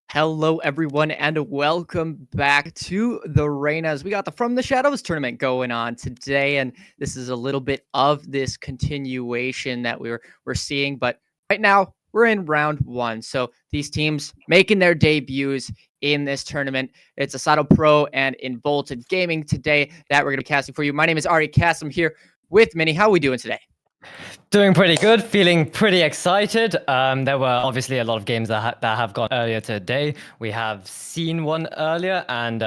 Hello, everyone, and welcome back to the Reynas. We got the From the Shadows tournament going on today, and this is a little bit of this continuation that we're seeing. But right now, we're in round one, so these teams making their debuts in this tournament. It's Asato Pro and Involted Gaming today that we're going to be casting for you. My name is Ari Cass. I'm here with Minnie. How are we doing today? Doing pretty good, feeling pretty excited. There were obviously a lot of games that have gone earlier today. We have seen one earlier, and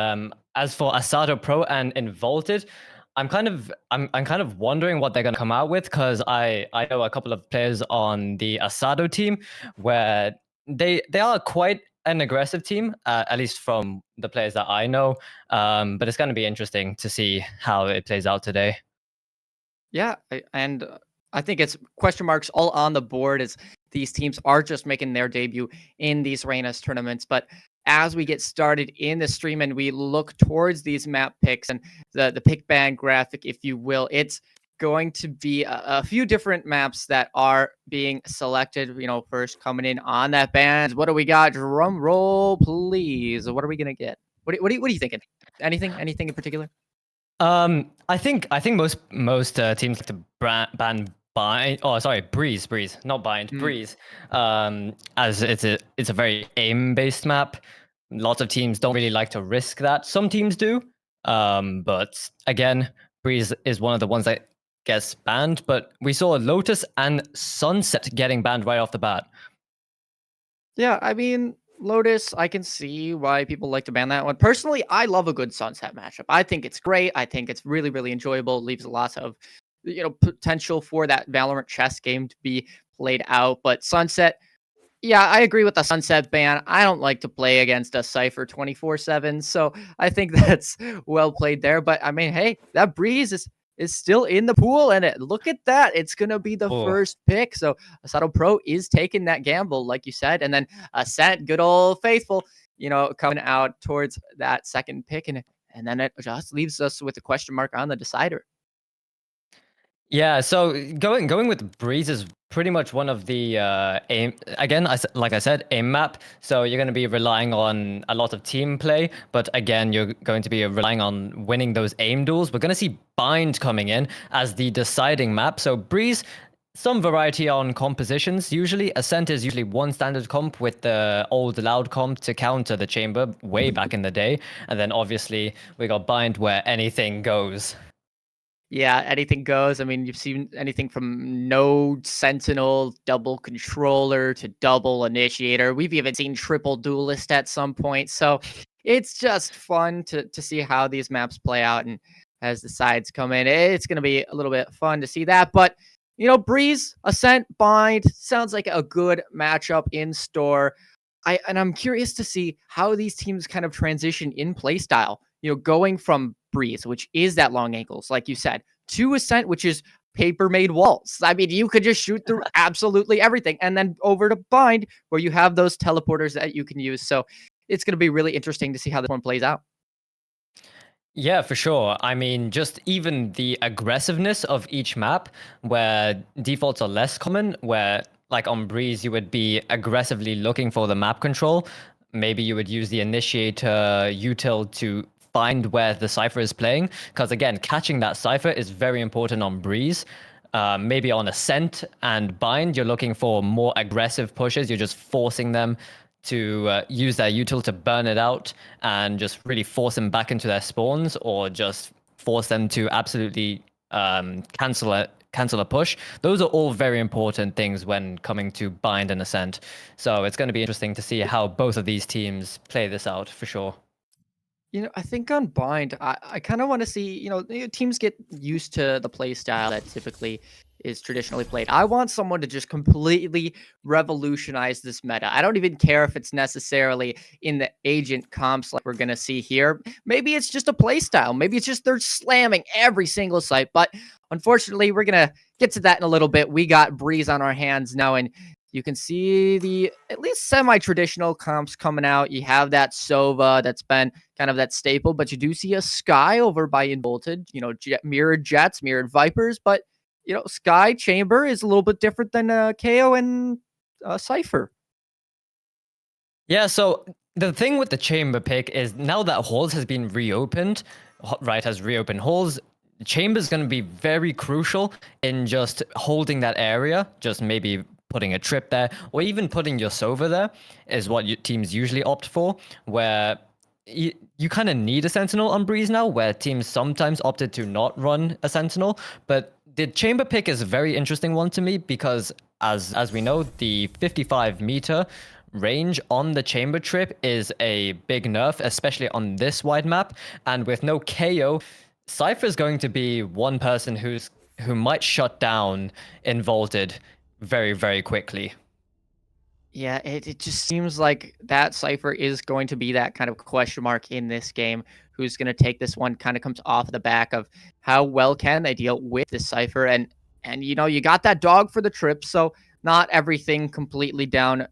as for Asato Pro and Involted, I'm kind of wondering what they're going to come out with, because I know a couple of players on the Asato team where they are quite an aggressive team, at least from the players that I know. But it's going to be interesting to see how it plays out today. Yeah, I think it's question marks all on the board as these teams are just making their debut in these Reyna's tournaments. But as we get started in the stream and we look towards these map picks and the pick band graphic, if you will, it's going to be a few different maps that are being selected. First coming in on that band, what do we got? Drum roll, please. What are we gonna get? What are you thinking? Anything in particular? I think most teams like to ban bind. Oh, sorry, breeze, not bind, breeze. As it's a very aim based map. Lots of teams don't really like to risk that. Some teams do, but again, breeze is one of the ones that gets banned. But we saw Lotus and Sunset getting banned right off the bat. Yeah, I mean, Lotus, I can see why people like to ban that one. Personally, I love a good Sunset matchup. I think it's great. I think it's really, really enjoyable. It leaves lots of, potential for that Valorant chess game to be played out. But Sunset, yeah, I agree with the Sunset ban. I don't like to play against a Cypher 24/7, so I think that's well played there. But I mean, hey, that Breeze is still in the pool, and look at that. It's going to be the first pick. So Asato Pro is taking that gamble, like you said. And then Ascent, good old faithful, coming out towards that second pick. And then it just leaves us with a question mark on the decider. Yeah, so going with Breeze is pretty much one of the aim. Again, like I said, aim map. So you're going to be relying on a lot of team play, but again, you're going to be relying on winning those aim duels. We're going to see Bind coming in as the deciding map. So Breeze, some variety on compositions. Usually, Ascent is usually one standard comp with the old loud comp to counter the chamber way back in the day, and then obviously we got Bind where anything goes. Yeah, anything goes. I mean, you've seen anything from node sentinel, double controller to double initiator. We've even seen triple duelist at some point. So it's just fun to see how these maps play out. And as the sides come in, it's going to be a little bit fun to see that. But, Breeze, Ascent, Bind sounds like a good matchup in store. I'm curious to see how these teams kind of transition in play style. Going from Breeze, which is that long ankles, like you said, to Ascent, which is paper made walls. I mean, you could just shoot through absolutely everything, and then over to Bind, where you have those teleporters that you can use. So it's going to be really interesting to see how this one plays out. Yeah, for sure. I mean, just even the aggressiveness of each map, where defaults are less common, where like on Breeze, you would be aggressively looking for the map control. Maybe you would use the initiator util to find where the Cypher is playing. Because again, catching that Cypher is very important on Breeze. Maybe on Ascent and Bind, you're looking for more aggressive pushes. You're just forcing them to use their util to burn it out and just really force them back into their spawns, or just force them to absolutely cancel a push. Those are all very important things when coming to bind and ascent. So it's going to be interesting to see how both of these teams play this out for sure. I think on bind, I kind of want to see, teams get used to the play style that typically is traditionally played. I want someone to just completely revolutionize this meta. I don't even care if it's necessarily in the agent comps like we're going to see here. Maybe it's just a play style. Maybe it's just they're slamming every single site. But unfortunately, we're going to get to that in a little bit. We got Breeze on our hands now, and you can see the at least semi-traditional comps coming out. You have that Sova that's been kind of that staple, but you do see a Sky over by Involted, mirrored Jets, mirrored Vipers, but Sky Chamber is a little bit different than KO and Cypher. Yeah, so the thing with the chamber pick is now that halls has been reopened, right, has reopened halls, chamber's going to be very crucial in just holding that area, just maybe putting a trip there, or even putting your Sova there is what teams usually opt for, where you kind of need a Sentinel on Breeze now, where teams sometimes opted to not run a Sentinel. But the chamber pick is a very interesting one to me because, as we know, the 55-meter range on the chamber trip is a big nerf, especially on this wide map. And with no KO, Cypher is going to be one person who might shut down Involted very, very quickly. Yeah, it just seems like that Cypher is going to be that kind of question mark in this game. Who's going to take this one kind of comes off the back of how well can they deal with this Cypher. And you got that dog for the trip, so not everything completely down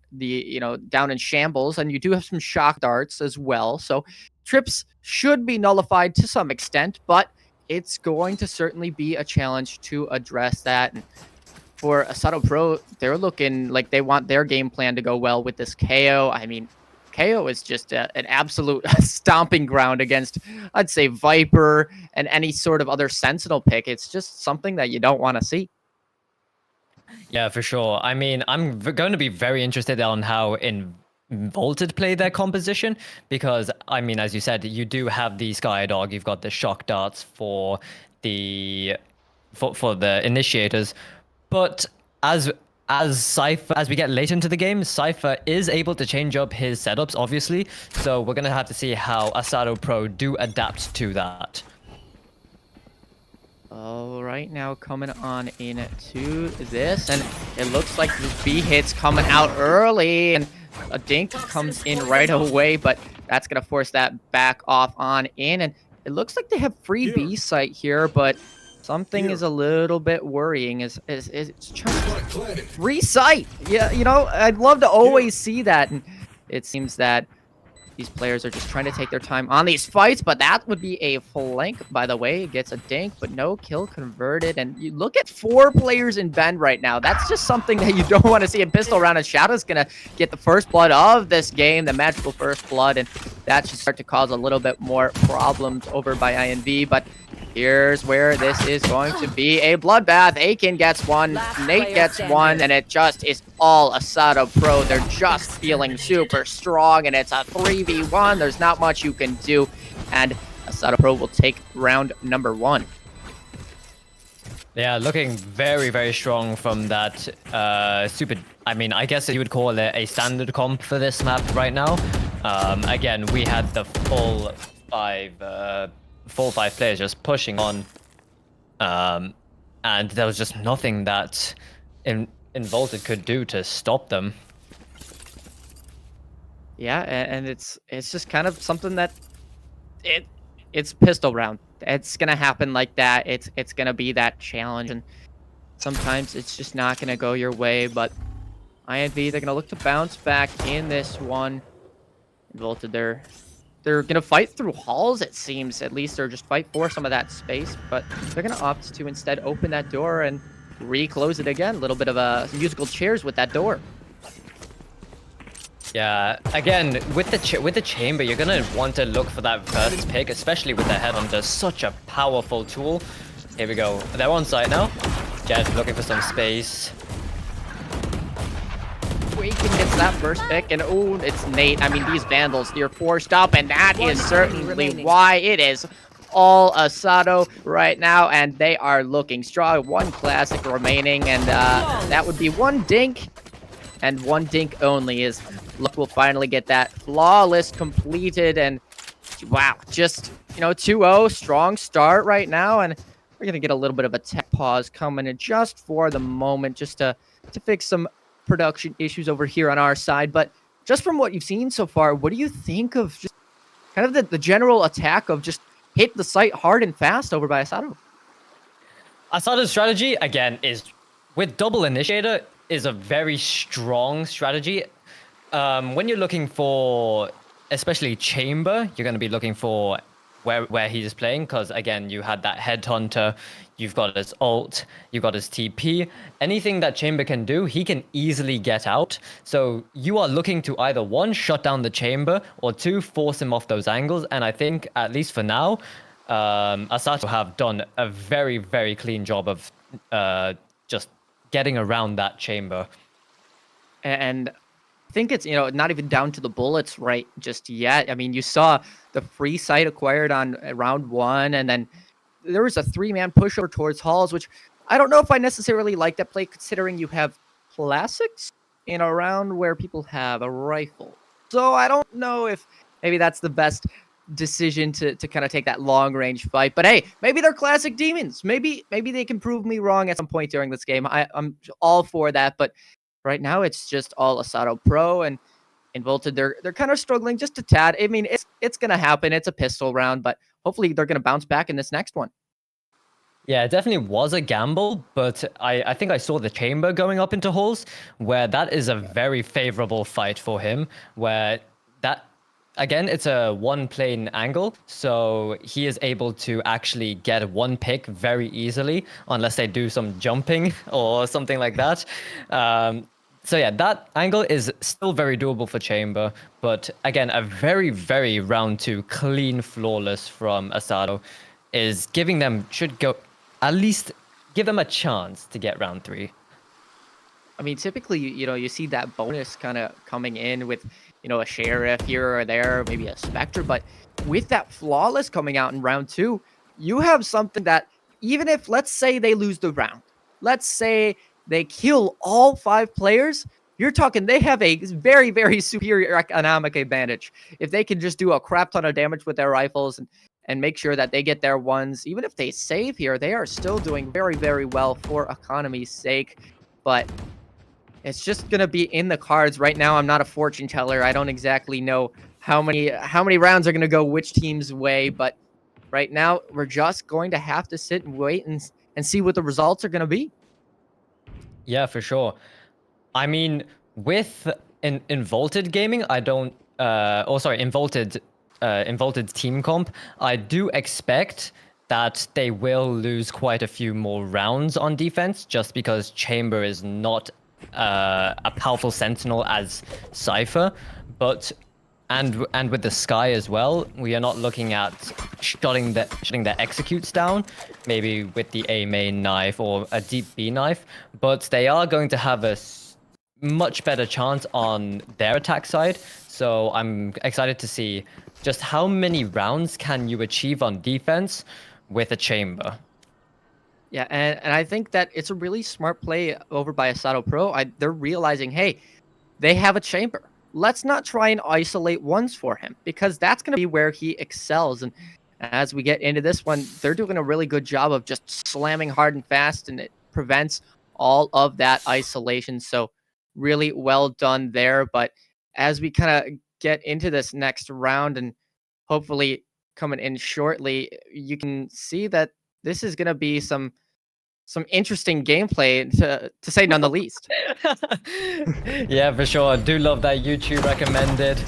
down in shambles. And you do have some shock darts as well. So trips should be nullified to some extent, but it's going to certainly be a challenge to address that. And for Asado Pro, they're looking like they want their game plan to go well with this KO. I mean, KO is just an absolute stomping ground against, I'd say, Viper and any sort of other Sentinel pick. It's just something that you don't want to see. Yeah, for sure. I mean, I'm going to be very interested on how Involted play their composition because, I mean, as you said, you do have the Skydog, you've got the shock darts for the initiators, but as we get late into the game, Cypher is able to change up his setups, obviously. So we're gonna have to see how Asado Pro do adapt to that. All right, now coming on into this, and it looks like the B hit's coming out early, and a dink comes in right away, but that's gonna force that back off on in, and it looks like they have free B site here, but something is a little bit worrying. Is it's trying to recite? Yeah, I'd love to always see that, and it seems that these players are just trying to take their time on these fights, but that would be a flank, by the way. It gets a dink, but no kill converted. And you look at 4 players in Bend right now. That's just something that you don't want to see. A pistol round, and Shadow's going to get the first blood of this game, the magical first blood, and that should start to cause a little bit more problems over by INV. But here's where this is going to be a bloodbath. Aiken gets one, Nate gets one, and it just is all Asado Pro. They're just feeling super strong, and it's a 3v1. There's not much you can do, and Asado Pro will take round number 1. Yeah, looking very, very strong from that super... I mean, I guess you would call it a standard comp for this map right now. Again, we had the full 5 players just pushing on, and there was just nothing that Involted could do to stop them. Yeah, and it's just kind of something that it's pistol round. It's gonna happen like that. It's gonna be that challenge, and sometimes it's just not gonna go your way. But INV, they're gonna look to bounce back in this one. Involted, they're gonna fight through halls, it seems, at least, or just fight for some of that space, but they're gonna opt to instead open that door and reclose it again. A little bit of a musical chairs with that door. Yeah, again, with the chamber, you're gonna want to look for that first pick, especially with the headhunter, such a powerful tool. Here we go. They're on site now. Jet looking for some space. Aiken gets that first pick, and oh, it's Nate. I mean, these Vandals, they're forced up, and that is certainly why it is all Asado right now, and they are looking strong. One classic remaining, and that would be one dink, and one dink only, as Luck will finally get that flawless completed. And wow, just 2-0, strong start right now, and we're gonna get a little bit of a tech pause coming in just for the moment, just to fix some production issues over here on our side. But just from what you've seen so far, what do you think of just kind of the general attack of just hit the site hard and fast over by Asado? Asada's strategy, again, is with double initiator, is a very strong strategy. When you're looking for, especially chamber, you're going to be looking for where he's playing, because again, you had that headhunter, you've got his ult, you've got his TP. Anything that chamber can do, he can easily get out. So you are looking to either one, shut down the chamber, or two, force him off those angles. And I think, at least for now, Asato have done a very, very clean job of just getting around that chamber. And I think it's not even down to the bullets right just yet. I mean, you saw the free site acquired on round 1, and then there was a 3-man pushover towards halls, which I don't know if I necessarily like that play, considering you have classics in a round where people have a rifle. So I don't know if maybe that's the best decision to kind of take that long range fight. But hey, maybe they're classic demons. Maybe they can prove me wrong at some point during this game. I'm all for that. But right now it's just all Asado Pro and Volted. They're kind of struggling just a tad. I mean, it's gonna happen. It's a pistol round, but hopefully they're gonna bounce back in this next one. Yeah, it definitely was a gamble, but I think I saw the chamber going up into halls, where that is a very favorable fight for him, where that, again, it's a one-plane angle, so he is able to actually get one pick very easily, unless they do some jumping or something like that. So yeah, that angle is still very doable for chamber, but again, a very, very round 2 clean, flawless from Asado is giving them, should go, at least give them a chance to get round 3. I mean, typically, you see that bonus kind of coming in with, a sheriff here or there, maybe a specter, but with that flawless coming out in round 2, you have something that even if, let's say they lose the round, let's say they kill all 5 players, you're talking they have a very, very superior economic advantage. If they can just do a crap ton of damage with their rifles and make sure that they get their ones, even if they save here, they are still doing very, very well for economy's sake. But it's just gonna be in the cards right now. I'm not a fortune teller. I don't exactly know how many rounds are gonna go which team's way, but right now we're just going to have to sit and wait and see what the results are gonna be. Yeah, for sure. I mean, with in vaulted gaming, I don't. Oh, sorry, in vaulted team comp, I do expect that they will lose quite a few more rounds on defense, just because Chamber is not a powerful sentinel as Cypher, but and with the Sky as well, we are not looking at shutting their executes down, maybe with the A main knife or a deep B knife, but they are going to have a much better chance on their attack side. So I'm excited to see just how many rounds can you achieve on defense with a chamber. Yeah, and I think that it's a really smart play over by Asado Pro. They're realizing, hey, they have a chamber. Let's not try and isolate ones for him, because that's going to be where he excels. And as we get into this one, they're doing a really good job of just slamming hard and fast, and it prevents all of that isolation. So really well done there. But as we kind of get into this next round and hopefully coming in shortly, you can see that this is going to be some interesting gameplay, to say none the least. Yeah, for sure. I do love that YouTube recommended.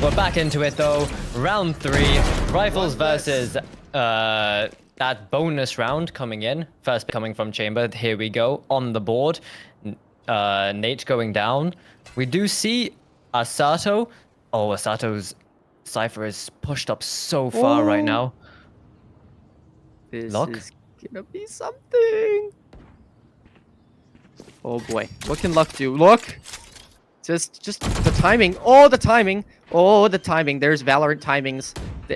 We're back into it though. Round 3, rifles versus that bonus round coming in. First coming from chamber. Here we go on the board. Nate going down. We do see Asato. Oh, Asato's Cypher is pushed up so far right now. This Lock? is gonna be something. Oh boy, what can Luck do? Look, just the timing. Oh, the timing. Oh, the timing. There's Valorant timings.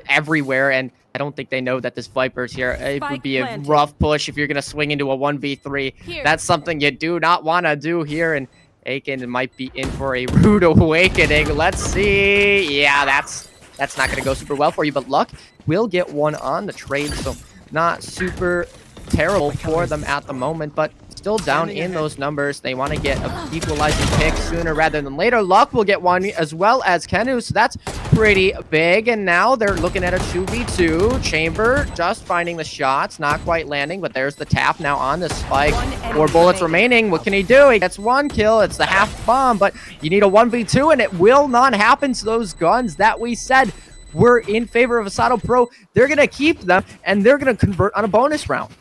everywhere, and I don't think they know that this Viper's here. It would be a rough push if you're gonna swing into a 1v3. That's something you do not want to do here, and Aiken might be in for a rude awakening. Let's see. Yeah, that's not gonna go super well for you, but Luck will get one on the trade, so not super terrible for them at the moment, but still down in those numbers. They want to get an equalizing pick sooner rather than later. Luck will get one as well as Kenu, so that's pretty big. And now they're looking at a 2v2. Chamber just finding the shots, not quite landing, but there's the tap now on the spike. 4 bullets remaining. What can he do? He gets 1 kill. It's the half bomb, but you need a 1v2, and it will not happen to those guns that we said were in favor of Asato Pro. They're going to keep them, and they're going to convert on a bonus round.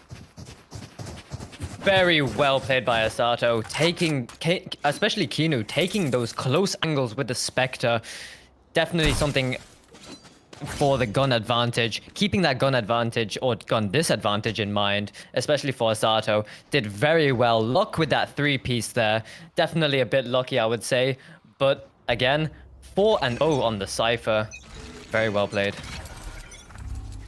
Very well played by Asato, especially Kinu, taking those close angles with the Spectre. Definitely something for the gun advantage. Keeping that gun advantage or gun disadvantage in mind, especially for Asato, did very well. Luck with that 3-piece there. Definitely a bit lucky, I would say. But again, 4-0 on the Cypher. Very well played.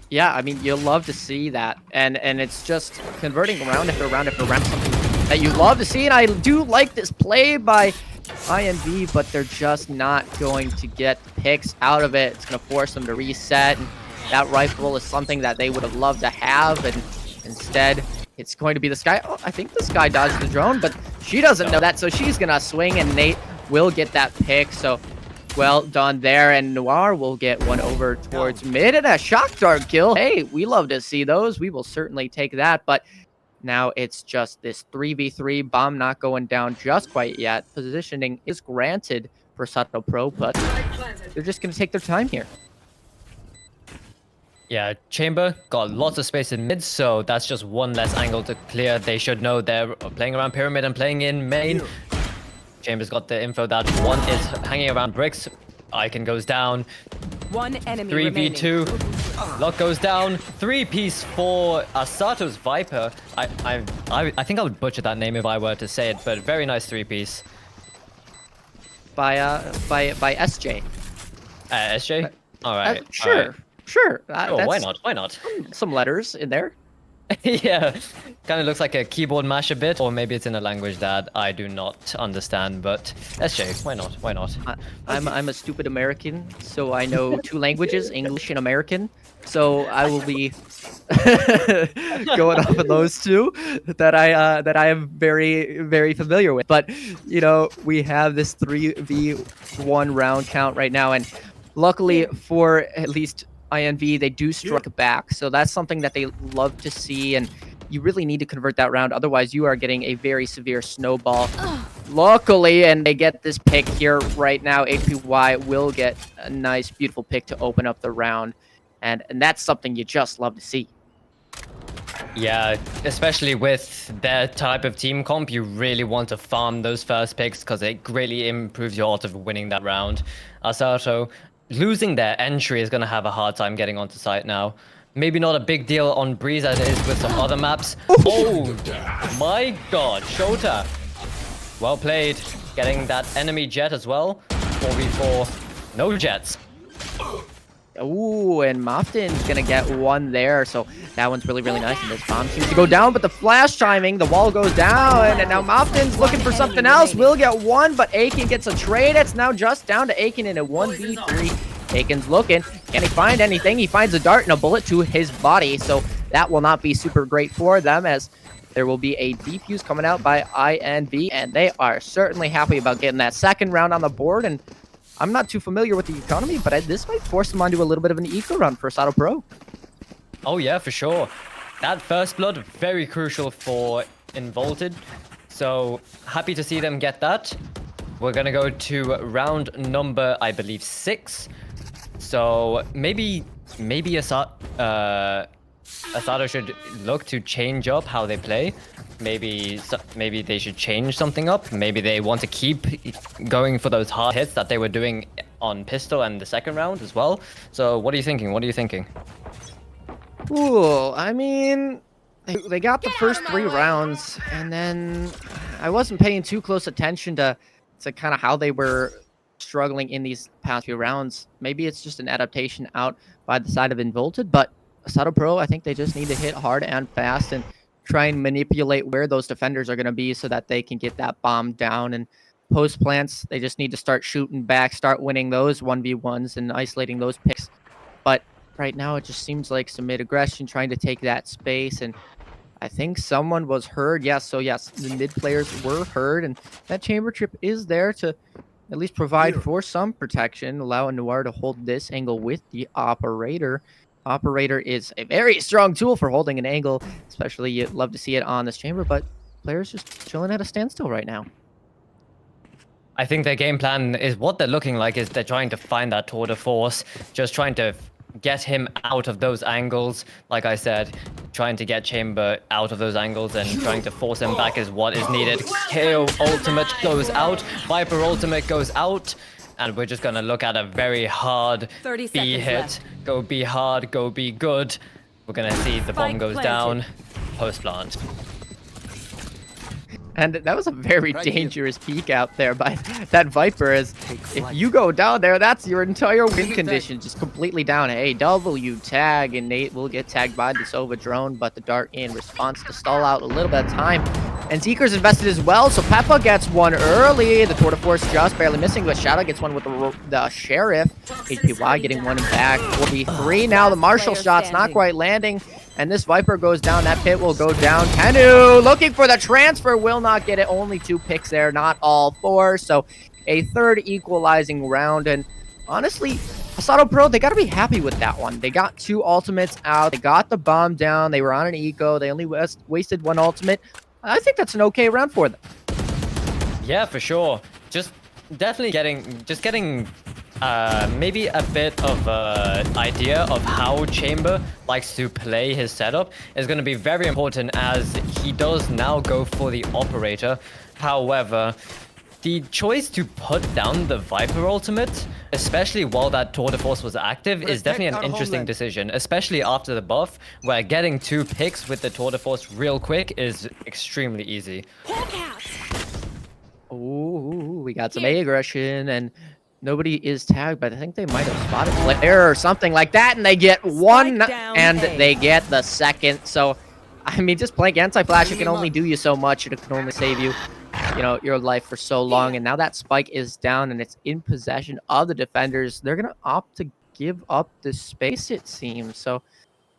Yeah, I mean, you'll love to see that. And it's just converting round after round after round, something that you love to see. And I do like this play by INV, but they're just not going to get picks out of it. It's going to force them to reset. And that rifle is something that they would have loved to have. And instead, it's going to be the Sky. Oh, I think the Sky dodged the drone, but she doesn't know that. So she's going to swing, and Nate will get that pick. So well done there, and Noir will get one over towards mid, and a shock dart kill. Hey, we love to see those. We will certainly take that, but now it's just this 3v3. Bomb not going down just quite yet. Positioning is granted for Sato Pro, but they're just going to take their time here. Yeah, Chamber got lots of space in mid, so that's just one less angle to clear. They should know they're playing around pyramid and playing in main. Chamber's got the info that one is hanging around bricks. Icon goes down. One enemy 3v2. Luck goes down. 3-piece for Asato's Viper. I think I would butcher that name if I were to say it, but very nice 3-piece. By SJ. SJ? All right. Sure. All right. Sure. Why not? Why not? Some letters in there. Yeah, kind of looks like a keyboard mash a bit, or maybe it's in a language that I do not understand, but SJ, why not? Why not? I'm a stupid American, so I know 2 languages, English and American. So I will be going off of those 2 that I am very, very familiar with. But, you know, we have this 3v1 round count right now, and luckily for at least INV, they do struck back, so that's something that they love to see, and you really need to convert that round, otherwise you are getting a very severe snowball. Luckily, and they get this pick here right now. HPY will get a nice, beautiful pick to open up the round, and that's something you just love to see. Yeah, especially with their type of team comp, you really want to farm those first picks because it greatly improves your odds of winning that round. Asato losing their entry is going to have a hard time getting onto site now. Maybe not a big deal on Breeze as it is with some other maps. Oh my god, Shota. Well played. Getting that enemy jet as well. 4v4. No jets. Ooh, and Moffin's gonna get one there, so that one's really, really nice. And this bomb seems to go down, but the flash timing, the wall goes down, and now Moffin's looking for something else. Will get one, but Aiken gets a trade. It's now just down to Aiken in a 1v3. Aiken's looking. Can he find anything? He finds a dart and a bullet to his body, so that will not be super great for them, as there will be a defuse coming out by INV, and they are certainly happy about getting that second round on the board. And I'm not too familiar with the economy, but this might force them onto a little bit of an eco run for Sato Pro. Oh yeah, for sure. That first blood, very crucial for Involted. So happy to see them get that. We're gonna go to round number, I believe, 6. So maybe Asato should look to change up how they play. Maybe they should change something up. Maybe they want to keep going for those hard hits that they were doing on pistol and the second round as well. So what are you thinking? What are you thinking? Ooh, I mean, they got the first 3 rounds, and then I wasn't paying too close attention to kind of how they were struggling in these past few rounds. Maybe it's just an adaptation out by the side of Involted, but Asado Pro, I think they just need to hit hard and fast and try and manipulate where those defenders are going to be so that they can get that bomb down. And post plants, they just need to start shooting back, start winning those 1v1s and isolating those picks. But right now, it just seems like some mid aggression, trying to take that space. And I think someone was heard. Yes, so yes, the mid players were heard, and that chamber trip is there to at least provide for some protection, allow Noir to hold this angle with the operator. Operator is a very strong tool for holding an angle, especially you'd love to see it on this chamber, but players just chilling at a standstill right now. I think their game plan is what they're looking like is they're trying to find that tour de force, just trying to get him out of those angles. Like I said, trying to get Chamber out of those angles and trying to force him back is what is needed. KO ultimate goes out, Viper ultimate goes out, and we're just gonna look at a very hard B hit. Left. Go be hard, go be good. We're gonna see the bomb goes down, post plant. And that was a very dangerous peek out there by that Viper. As if you go down there, that's your entire win condition, just completely down. Hey, W tag, and Nate will get tagged by the Sova drone, but the dart in response to stall out a little bit of time. And Seeker's invested as well, so Peppa gets one early. The Tour de Force just barely missing, but Shadow gets one with the Sheriff. HPY getting one back. 4v3 now. The Marshall shot's not quite landing. And this Viper goes down. That pit will go down. Kenu looking for the transfer. Will not get it. Only 2 picks there, not all 4. So a third equalizing round. And honestly, Asado Pro, they got to be happy with that one. They got 2 ultimates out. They got the bomb down. They were on an eco. They only wasted 1 ultimate. I think that's an okay round for them. Yeah, for sure. Just definitely getting maybe a bit of an idea of how Chamber likes to play his setup is going to be very important, as he does now go for the operator. However, the choice to put down the Viper ultimate, especially while that Tour de Force was active, is definitely an interesting decision, especially after the buff, where getting 2 picks with the Tour de Force real quick is extremely easy. Oh, we got some aggression, and nobody is tagged, but I think they might have spotted Flare or something like that, and they get 1, and they get the 2nd. So, I mean, just playing anti-flash, it can only do you so much. It can only save you, your life for so long. And now that spike is down, and it's in possession of the defenders. They're going to opt to give up the space, it seems. So,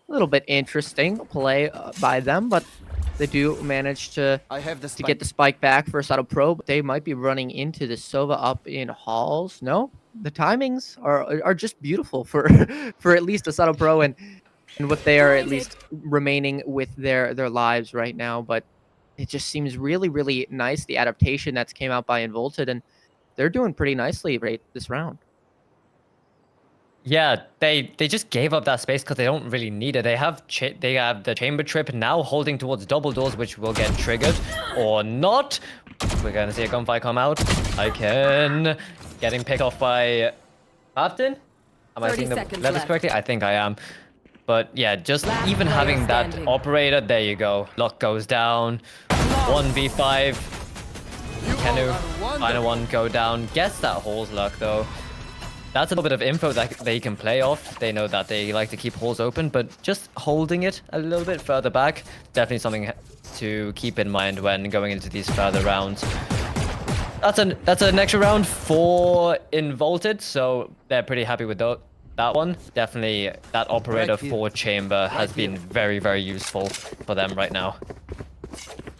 a little bit interesting play by them, but they do manage to get the spike back for Asado Pro, but they might be running into the Sova up in halls. No, the timings are just beautiful for for at least Asado Pro and what they are at least remaining with their lives right now. But it just seems really, really nice, the adaptation that's came out by Involted, and they're doing pretty nicely right this round. Yeah, they just gave up that space because they don't really need it. They have the chamber trip now holding towards double doors, which will get triggered or not. We're gonna see a gunfight come out. Getting picked off by Captain. Am I seeing the letters correctly? I think I am. But yeah, just even having that operator, there you go. Luck goes down. 1v5. Kenu, final one go down. Gets that Hall's luck though. That's a little bit of info that they can play off. They know that they like to keep halls open, but just holding it a little bit further back, definitely something to keep in mind when going into these further rounds. That's an extra round for Involted, so they're pretty happy with that one. Definitely that operator for Chamber has been very, very useful for them right now.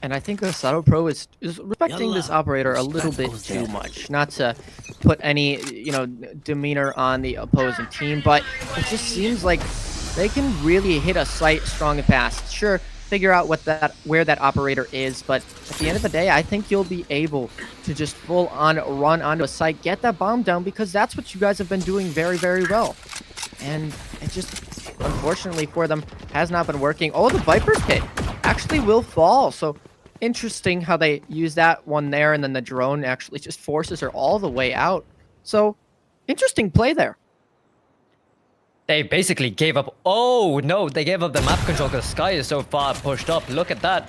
And I think Asado Pro is respecting this operator a little bit too much. Not to put any, demeanor on the opposing team, but it just seems like they can really hit a site strong and fast. Sure, figure out where that operator is, but at the end of the day, I think you'll be able to just full on run onto a site, get that bomb down, because that's what you guys have been doing very, very well. And it just, unfortunately for them, has not been working. Oh, the Viper's pit actually will fall. So interesting how they use that one there, and then the drone actually just forces her all the way out. So interesting play there. They basically gave up. Oh no, they gave up the map control because Sky is so far pushed up. Look at that.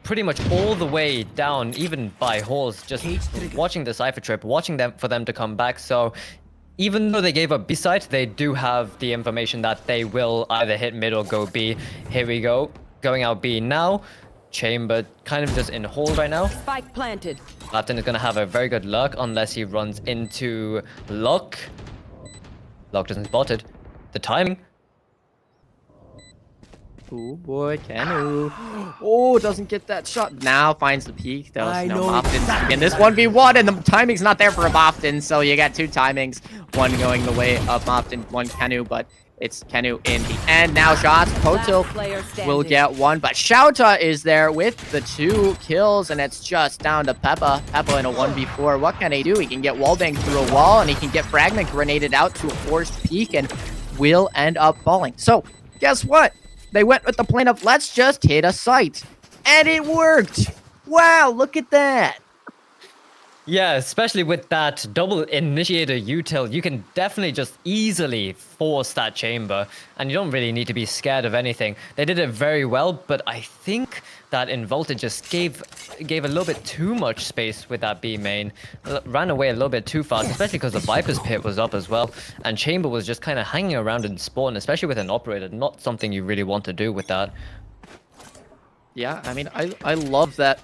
pretty much all the way down, even by halls, just watching the Cypher trip, watching them for them to come back. So even though they gave up B site, they do have the information that they will either hit mid or go B. Here we go, going out B now. Chamber kind of just in hold right now. Spike planted. Lapton is going to have a very good luck unless he runs into Lock. Lock doesn't spot it. The timing. Oh boy, Kenu. Oh, doesn't get that shot. Now finds the peak though. I So know Moffin's in this 1v1, and the timing's not there for Moftin. So you got two timings, one going the way of Moftin, one Kenu, but it's Kenu in the end. Now shots. Potil will get one, but Shouta is there with the 2 kills, and it's just down to Peppa. Peppa in a 1v4. What can he do? He can get wallbanged through a wall, and he can get fragment grenaded out to a forced peak, and will end up falling. So guess what? They went with the plan of let's just hit a site. And it worked. Wow, look at that. Yeah, especially with that double initiator util, you can definitely just easily force that chamber, and you don't really need to be scared of anything. They did it very well, but I think that Involted just gave a little bit too much space with that B main. Ran away a little bit too fast, especially because the Viper's pit was up as well, and Chamber was just kind of hanging around in spawn, especially with an operator. Not something you really want to do with that. Yeah, I mean, I love that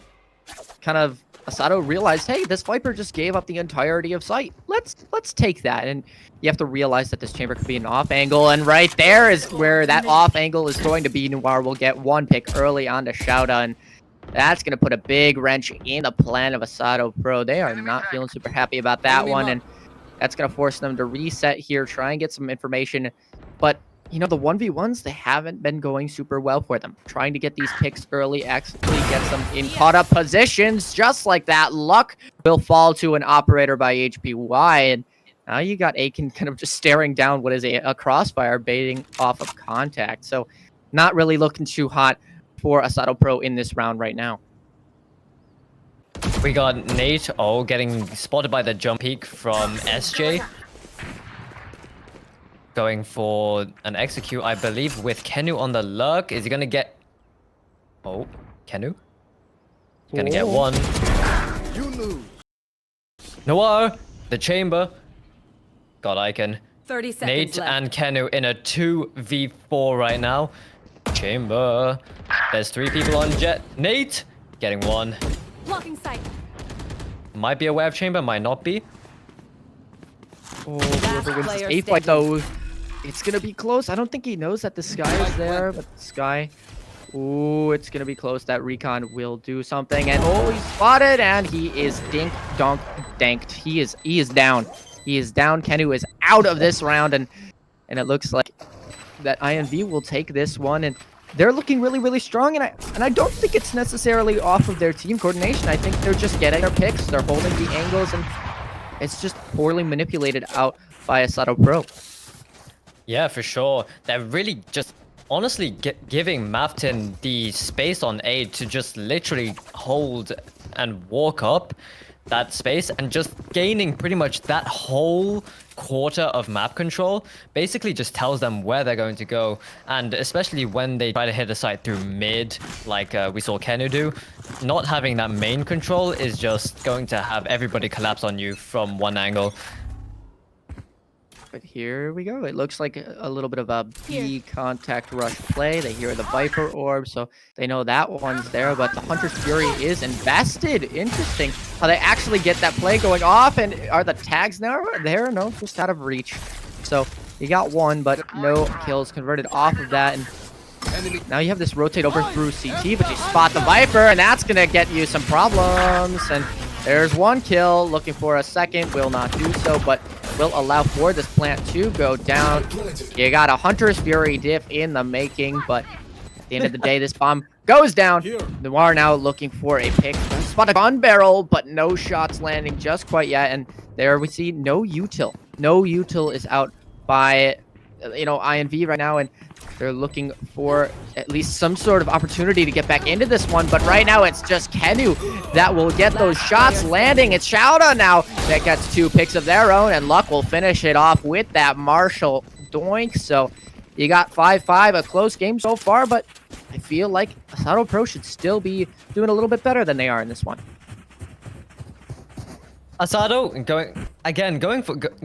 kind of Asado realized, hey, this Viper just gave up the entirety of sight. Let's take that. And you have to realize that this chamber could be an off angle, and right there is where that off angle is going to be. Noir will get one pick early on to Shouta, and that's going to put a big wrench in the plan of Asado Pro. They are not feeling super happy about that one, and that's going to force them to reset here, try and get some information. But you know, the 1v1s, they haven't been going super well for them. Trying to get these picks early actually gets them in caught up positions. Just like that, luck will fall to an operator by HPY. And now you got Aiken kind of just staring down what is a crossfire baiting off of contact. So not really looking too hot for Asado Pro in this round right now. We got Nate, getting spotted by the jump peak from SJ. Going for an execute, I believe, with Kenu on the lurk. Is he gonna get... Oh, Kenu? Gonna get one. You lose. Noir, the chamber. Got Icon. 30 seconds Nate left. and Kenu in a 2v4 right now. Chamber. There's 3 people on Jet. Nate getting one. Blocking sight. Might be aware of chamber, might not be. Oh, whoever wins this A fight though, it's gonna be close. I don't think he knows that the Sky is there, but the Sky. Ooh, it's gonna be close. That recon will do something, and oh, he's spotted, and he is dink donk danked. He is down. He is down. Kenu is out of this round, and it looks like that INV will take this one, and they're looking really, really strong. And I don't think it's necessarily off of their team coordination. I think they're just getting their picks. They're holding the angles, and it's just poorly manipulated out by Asado Pro. Yeah, for sure. They're really just honestly giving Maftin the space on A to just literally hold and walk up that space, and just gaining pretty much that whole quarter of map control basically just tells them where they're going to go. And especially when they try to hit a site through mid, like we saw Kenu do, not having that main control is just going to have everybody collapse on you from one angle. But here we go. It looks like a little bit of a B contact rush play. They hear the Viper orb, so they know that one's there. But the Hunter's Fury is invested. Interesting how they actually get that play going off. And are the tags now there? No, just out of reach. So you got one, but no kills converted off of that. And now you have this rotate over through CT, but you spot the Viper, and that's going to get you some problems. And there's one kill. Looking for a second. Will not do so, but will allow for this plant to go down. You got a Hunter's Fury diff in the making, but at the end of the day, this bomb goes down. Noir now looking for a pick. Spot a gun barrel, but no shots landing just quite yet. And there we see no util. No util is out by, INV right now, and they're looking for at least some sort of opportunity to get back into this one. But right now, it's just Kenu that will get those shots landing. It's Shouta now that gets 2 picks of their own, and Luck will finish it off with that Marshall doink. So you got 5-5, a close game so far, but I feel like Asato Pro should still be doing a little bit better than they are in this one. Asato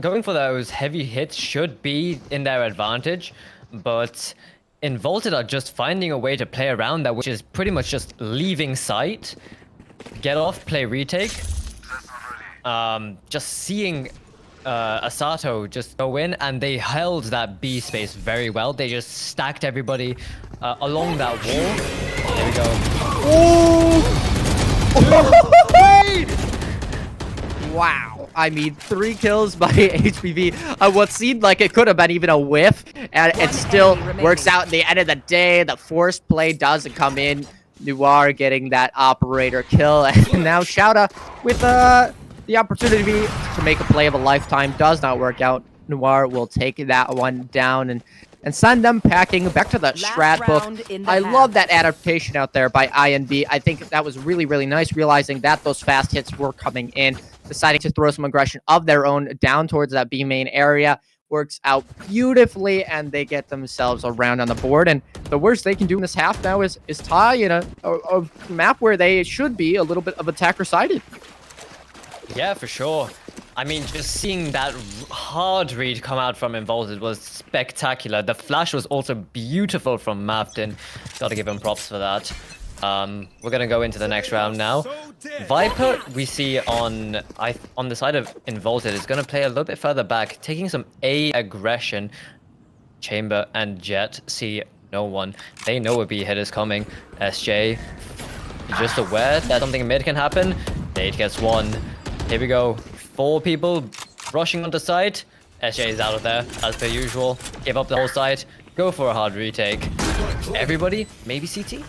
going for those heavy hits should be in their advantage, but Involted are just finding a way to play around that, which is pretty much just leaving sight, get off, play retake. Just seeing Asato just go in, and they held that B space very well. They just stacked everybody along that wall. There we go. Wow. I mean, 3 kills by HPV. What seemed like it could have been even a whiff, and it still works out. At the end of the day, the forced play doesn't come in. Noir getting that operator kill, and now Shouta with the opportunity to make a play of a lifetime does not work out. Noir will take that one down and send them packing back to the strat book. I love that adaptation out there by INV. I think that was really, really nice, realizing that those fast hits were coming in, deciding to throw some aggression of their own down towards that B main area. Works out beautifully, and they get themselves around on the board. And the worst they can do in this half now is tie in a map where they should be a little bit of attacker-sided. Yeah, for sure. I mean, just seeing that hard read come out from Involted was spectacular. The flash was also beautiful from Maftin. Gotta give him props for that. We're gonna go into the next round now. Viper, we see on the side of Involted, is gonna play a little bit further back, taking some A aggression. Chamber and Jet see no one. They know a B hit is coming. SJ, just aware that something mid can happen. Nate gets one. Here we go. 4 people rushing onto site. SJ is out of there, as per usual. Give up the whole site. Go for a hard retake. Everybody, maybe CT?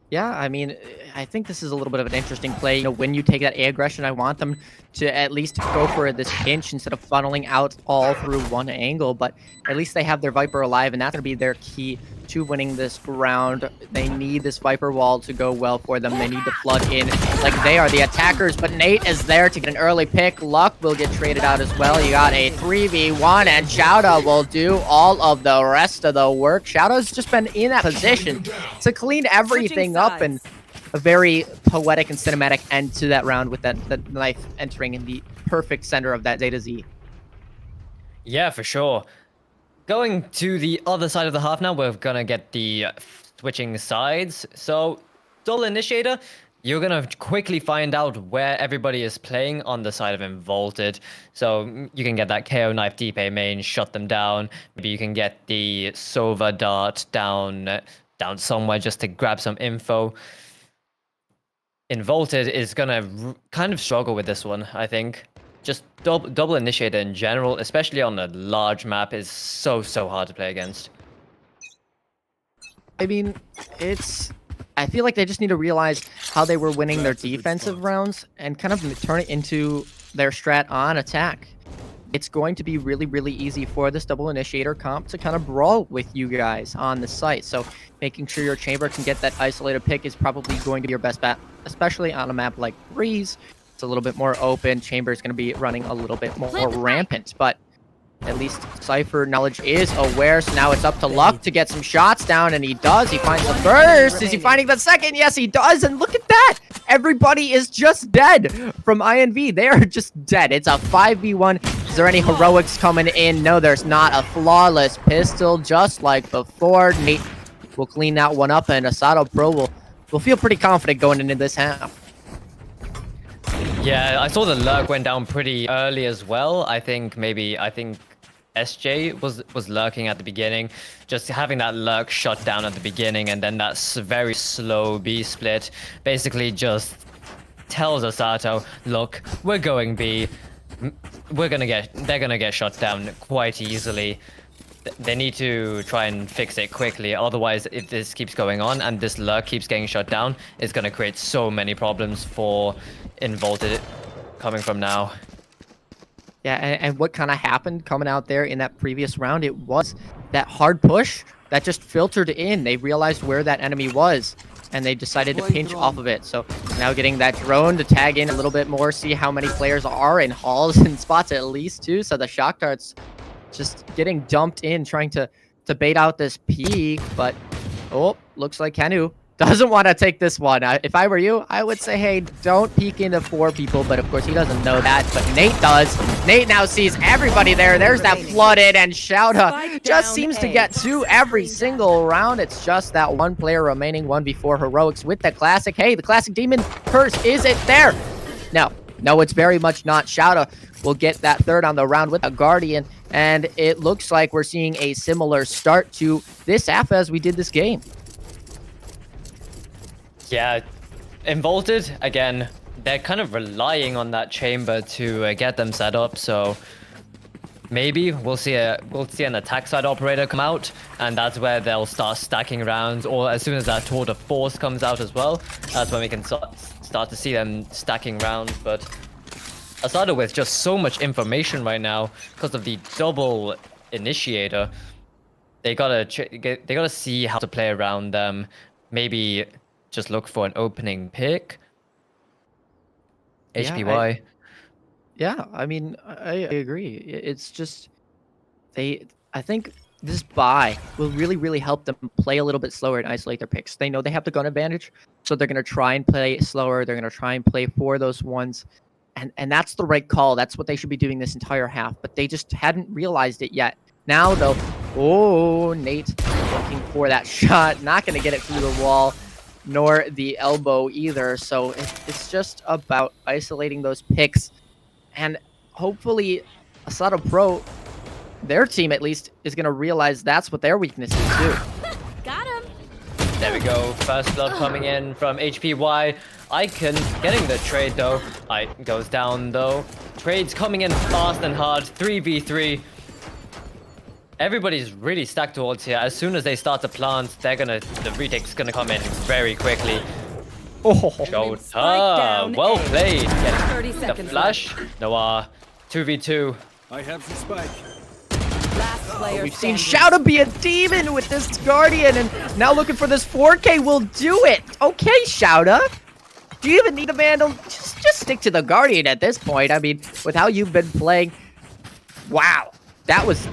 Yeah, I mean, I think this is a little bit of an interesting play. You know, when you take that A aggression, I want them to at least go for this pinch instead of funneling out all through one angle. But at least they have their Viper alive, and that's going to be their key to winning this round. They need this Viper wall to go well for them. They need to flood in like they are the attackers. But Nate is there to get an early pick. Luck will get traded out as well. You got a 3v1, and Shouta will do all of the rest of the work. Shouta's just been in that position to clean everything up, and a very poetic and cinematic end to that round with that knife entering in the perfect center of that Zeta Z. Yeah, for sure. Going to the other side of the half now, we're gonna get the switching sides. So, Dull Initiator, you're gonna quickly find out where everybody is playing on the side of Involted. So you can get that KO knife deep A main, shut them down. Maybe you can get the Sova dart down somewhere just to grab some info. Involted is gonna kind of struggle with this one, I think. Just double initiator in general, especially on a large map, is so hard to play against. I mean, I feel like they just need to realize how they were winning their defensive rounds and kind of turn it into their strat on attack. It's going to be really, really easy for this double initiator comp to kind of brawl with you guys on the site. So making sure your chamber can get that isolated pick is probably going to be your best bet, especially on a map like Breeze. It's a little bit more open. Chamber is going to be running a little bit more rampant, but at least Cypher Knowledge is aware. So now it's up to Luck to get some shots down, and he does. He finds the first. Is he finding the second? Yes, he does. And look at that. Everybody is just dead from INV. They are just dead. It's a 5v1. Is there any heroics coming in? No, there's not. A flawless pistol, just like before. Nate will clean that one up, and Asato Pro will feel pretty confident going into this half. Yeah, I saw the lurk went down pretty early as well. I think SJ was lurking at the beginning. Just having that lurk shut down at the beginning, and then that very slow B split basically just tells Asato, look, we're going B. They're gonna get shut down quite easily. They need to try and fix it quickly. Otherwise, if this keeps going on and this lurk keeps getting shut down, it's gonna create so many problems for Involted coming from now. Yeah, and what kind of happened coming out there in that previous round, it was that hard push that just filtered in. They realized where that enemy was, and they decided to pinch off of it. So now getting that drone to tag in a little bit more, see how many players are in halls and spots at least too. So the shock darts just getting dumped in, trying to bait out this peak, but Oh, looks like Kenu doesn't want to take this one. If I were you, I would say, hey, don't peek into 4 people. But of course, he doesn't know that. But Nate does. Nate now sees everybody there. There's that flooded, and Shouta just seems to get 2 every single round. It's just that 1 player remaining, 1v4 heroics with the classic. Hey, the classic demon curse, is it there? No, it's very much not. Shouta will get that 3rd on the round with a Guardian. And it looks like we're seeing a similar start to this half as we did this game. Yeah, Involted, again, they're kind of relying on that chamber to get them set up, so maybe we'll see an attack side operator come out, and that's where they'll start stacking rounds, or as soon as that Tour de Force comes out as well, that's when we can start to see them stacking rounds. But Asada with just so much information right now because of the double initiator, they gotta see how to play around them. Maybe just look for an opening pick. HPY. Yeah, I mean, I agree. It's just I think this buy will really, really help them play a little bit slower and isolate their picks. They know they have the gun advantage, so they're gonna try and play slower. They're gonna try and play for those ones, and that's the right call. That's what they should be doing this entire half. But they just hadn't realized it yet. Now though, oh, Nate looking for that shot, not gonna get it through the wall, nor the elbow either. So it's just about isolating those picks. And hopefully, Asada Pro, their team at least, is going to realize that's what their weakness is too. Got him. There we go. First blood coming in from HPY. Icon getting the trade though. Goes down though. Trades coming in fast and hard. 3v3. Everybody's really stacked towards here. As soon as they start to plant, the retake's gonna come in very quickly. Oh, Showtime. Well played. Getting 30 the seconds flash. Noah. 2v2. I have the spike. Last player we've seen standing. Shouta be a demon with this Guardian, and now looking for this 4K will do it. Okay, Shouta. Do you even need a Vandal? Just stick to the Guardian at this point. I mean, with how you've been playing, wow. That was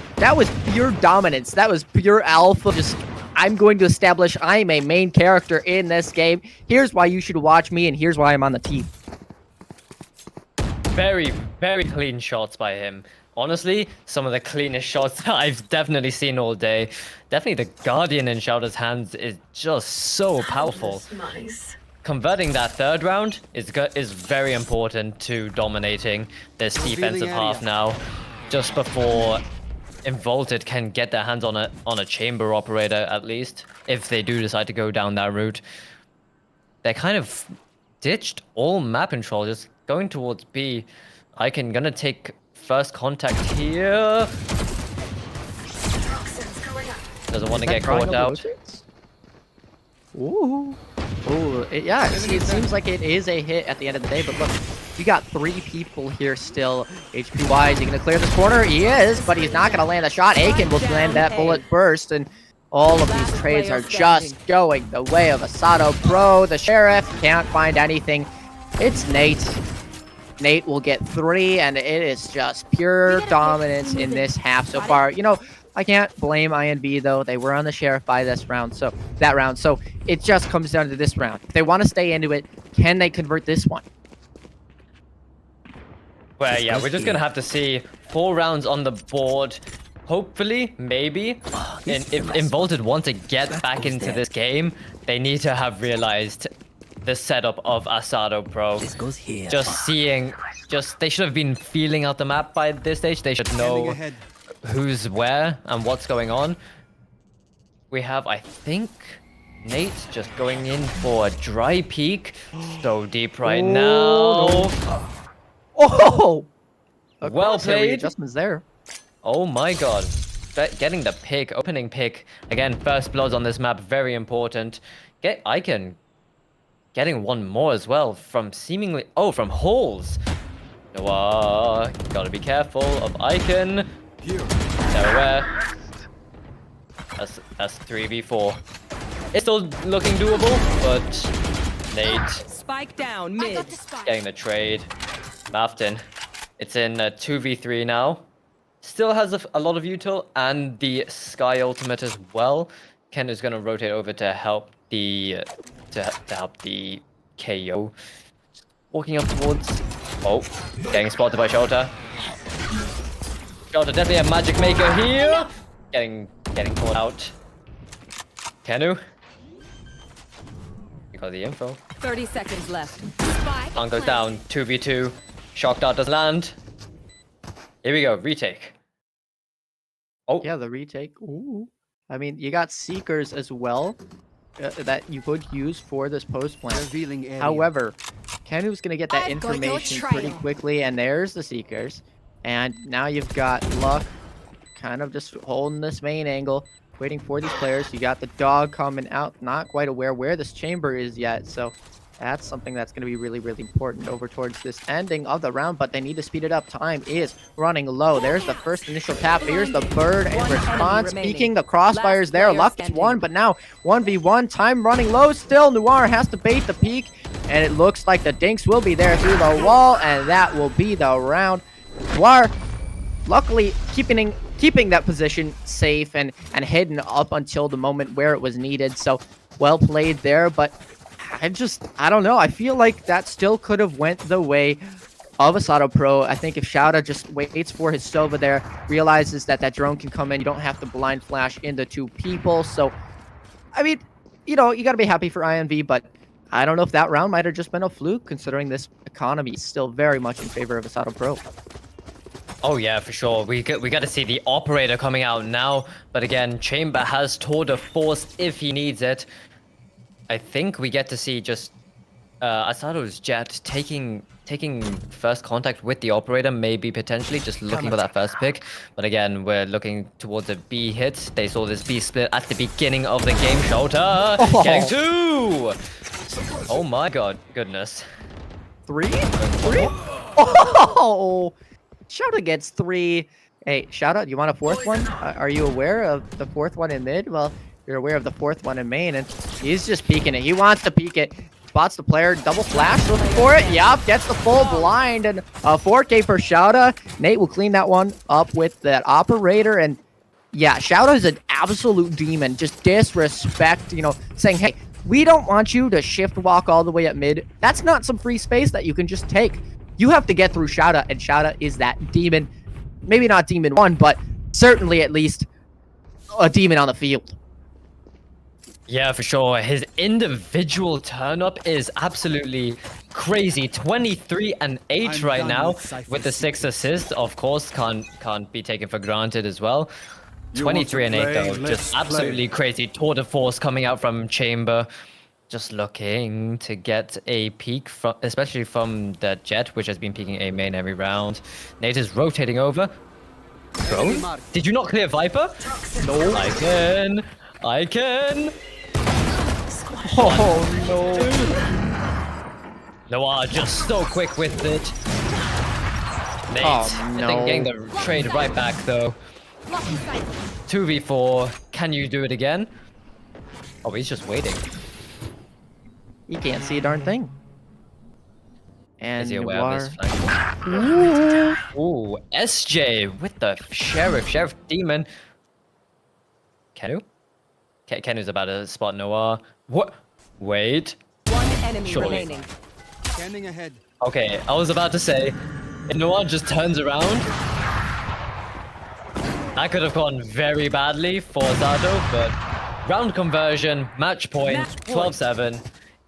pure dominance. That was pure alpha. Just, I'm going to establish I am a main character in this game. Here's why you should watch me, and here's why I'm on the team. Very, very clean shots by him. Honestly, some of the cleanest shots I've definitely seen all day. Definitely the Guardian in Shouta's hands is just so powerful. Nice. Converting that 3rd round is very important to dominating this defensive half now. Just before Involted can get their hands on a chamber operator, at least, if they do decide to go down that route. They kind of ditched all map control, just going towards B. Icon gonna take first contact here. Doesn't want to get caught out. Ooh. Ooh, yeah, it seems like it is a hit at the end of the day, but look, you got 3 people here still. HPY, is he going to clear this corner? He is, but he's not going to land a shot. Aiken will land that bullet burst, and all of these trades are just going the way of Asada Pro. The Sheriff can't find anything. It's Nate. Nate will get 3, and it is just pure dominance in this half so far. You know, I can't blame INV though. They were on the Sheriff by this round, so it just comes down to this round. If they want to stay into it, can they convert this one? Well, yeah, we're just gonna have to see 4 rounds on the board. Hopefully, maybe, and if Involted want to get back into this game, they need to have realized the setup of Asada Pro. This goes here. They should have been feeling out the map by this stage. They should know who's where and what's going on. We have, I think, Nate just going in for a dry peek. So deep right now. Oh! Well played. Adjustments there. Oh my god. Getting the pick, opening pick. Again, first blood on this map, very important. Icon getting one more as well from seemingly... Oh, from Halls. Noah, gotta be careful of Icon. Nowhere. That's 3v4. It's still looking doable, but Nate Spike down mid. getting the trade. Mafton. It's in 2v3 now. Still has a lot of util and the Sky ultimate as well. Ken is gonna rotate over to help the KO. Walking up towards. Oh, getting spotted by Shota. Shota definitely a magic maker here. Getting caught out. Kenu. We got the info. 30 seconds left. Punk goes down. 2v2. Shock dart does land. Here we go. Retake. Oh. Yeah, the retake. Ooh. I mean, you got Seekers as well that you could use for this post plant. Revealing area. However, Kenu's going to get that I've got your information pretty trail. quickly, and there's the Seekers. And now you've got Luck kind of just holding this main angle, waiting for these players. You got the dog coming out, not quite aware where this chamber is yet, so that's something that's going to be really, really important over towards this ending of the round, but they need to speed it up. Time is running low. There's the first initial tap. Here's the bird in response. Peeking the crossfires there. Luck is one, but now 1v1. Time running low still. Noir has to bait the peek, and it looks like the dinks will be there through the wall, and that will be the round. Noir, luckily, keeping that position safe and hidden up until the moment where it was needed. So well played there, but I don't know. I feel like that still could have went the way of Asato Pro. I think if Shouta just waits for his Sova there, realizes that that drone can come in, you don't have to blind flash into two people. So, I mean, you know, you got to be happy for INV, but I don't know if that round might have just been a fluke, considering this economy is still very much in favor of Asato Pro. Oh yeah, for sure. We got to see the operator coming out now, but again, Chamber has tour de force if he needs it. I think we get to see just Asato's Jet taking first contact with the operator, maybe potentially just looking for that first pick. But again, we're looking towards a B hit. They saw this B split at the beginning of the game. Shota getting 2. Oh my god, goodness. 3? Oh! Shouta gets 3. Hey, Shouta, you want a fourth one? Are you aware of the fourth one in mid? Well, you're aware of the fourth one in main, and he's just peeking it. He wants to peek it. Spots the player, double flash, looking for it. Yup, gets the full blind, and a 4K for Shouta. Nate will clean that one up with that operator, and yeah, Shouta is an absolute demon. Just disrespect, you know, saying, hey, we don't want you to shift walk all the way at mid. That's not some free space that you can just take. You have to get through Shouta, and Shouta is that demon. Maybe not demon 1, but certainly at least a demon on the field. Yeah, for sure. His individual turn up is absolutely crazy. 23 and 8 right now with the 6 assists. Of course, can't be taken for granted as well. 23 and 8 though, just absolutely crazy. Tour de force coming out from Chamber. Just looking to get a peek, from, especially from the Jet, which has been peeking A main every round. Nate is rotating over. Bro, did you not clear Viper? No. I can. Oh no. Noah just so quick with it. Nate, Oh, no. I think getting the trade right back though. 2v4. Can you do it again? Oh, he's just waiting. He can't see a darn thing. And Is he aware of his Noir. flank? Ooh, SJ with the Sheriff Demon. Kenu? Kenu's about to spot Noah. What? Wait. One enemy Surely. remaining. Scanning ahead. Okay, I was about to say, if Noah just turns around, that could have gone very badly for Zato, but round conversion, match point, 12-7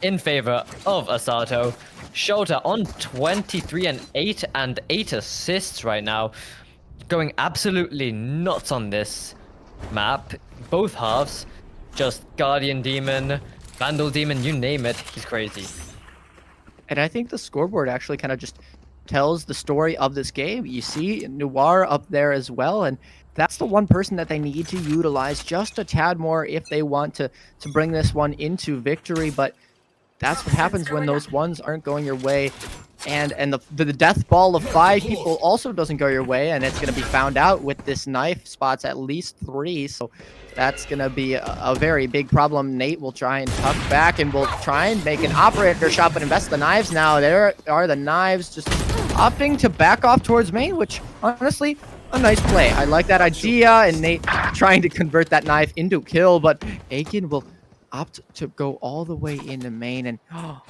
in favor of Asato. Shota on 23 and 8 and 8 assists right now. Going absolutely nuts on this map. Both halves. Just Guardian Demon, Vandal Demon, you name it. He's crazy. And I think the scoreboard actually kind of just tells the story of this game. You see Noir up there as well, and that's the one person that they need to utilize just a tad more if they want to bring this one into victory. But that's what happens when those ones aren't going your way. And the death ball of 5 people also doesn't go your way, and it's going to be found out with this knife spots at least 3. So that's going to be a very big problem. Nate will try and tuck back and will try and make an operator shot, but invest the knives now. There are the knives just opting to back off towards main, which honestly, a nice play. I like that idea, and Nate trying to convert that knife into kill, but Aiken will opt to go all the way into main, and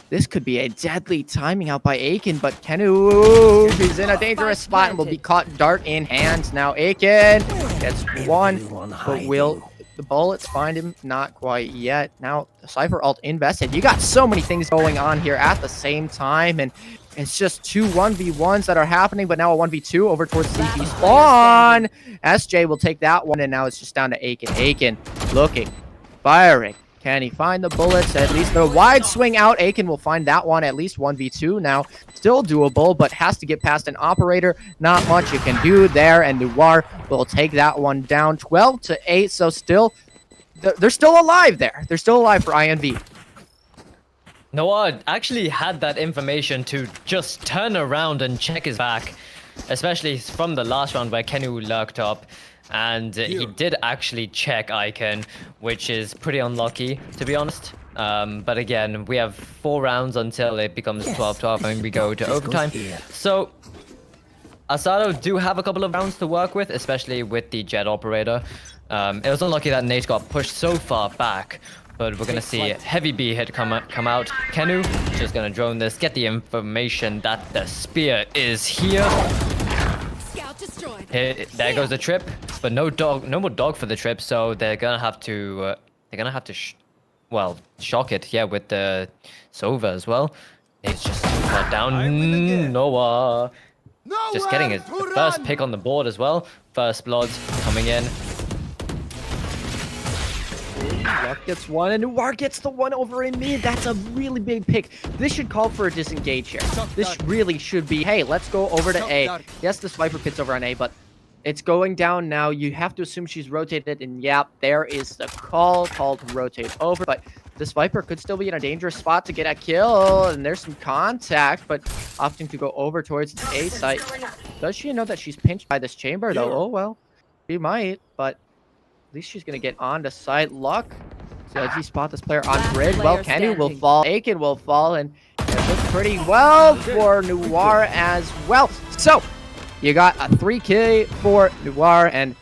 this could be a deadly timing out by Aiken, but Kenu is in a dangerous spot and will be caught dart in hands. Now Aiken gets one, but will the bullets find him? Not quite yet. Now the Cypher ult invested. You got so many things going on here at the same time, and it's just two 1v1s that are happening, but now a 1v2 over towards CP spawn. SJ will take that one, and now it's just down to Aiken. Aiken looking, firing. Can he find the bullets? At least the wide swing out. Aiken will find that one, at least 1v2 now. Still doable, but has to get past an operator. Not much you can do there, and Noir will take that one down 12-8. So still, they're still alive there. They're still alive for INV. Noah actually had that information to just turn around and check his back, especially from the last round where Kenu lurked up. And he did actually check Icon, which is pretty unlucky, to be honest. But again, we have 4 rounds until it becomes 12-12 and we go to overtime. So, Asado do have a couple of rounds to work with, especially with the Jet Operator. It was unlucky that Nate got pushed so far back, but we're going to see Heavy B hit come out. Kenu just going to drone this, get the information that the spear is here. There goes the trip, but no more dog for the trip, so they're gonna have to shock it, yeah, with the Sova as well. It's just got down. Noah just getting his first pick on the board as well. First blood coming in. Luck gets one, and Noir gets the one over in mid. That's a really big pick. This should call for a disengage here. This really should be, hey, let's go over to A. Yes, the Viper pit's over on A, but it's going down now. You have to assume she's rotated, and yeah, there is the call to rotate over, but this Viper could still be in a dangerous spot to get a kill, and there's some contact, but opting to go over towards the A site. Does she know that she's pinched by this chamber, though? Oh, well, she might, but at least she's going to get onto site. Luck. So does he spot this player on grid? Well, Kenu will fall. Aiken will fall, and it looks pretty well for Noir as well. So, you got a 3K for Noir, and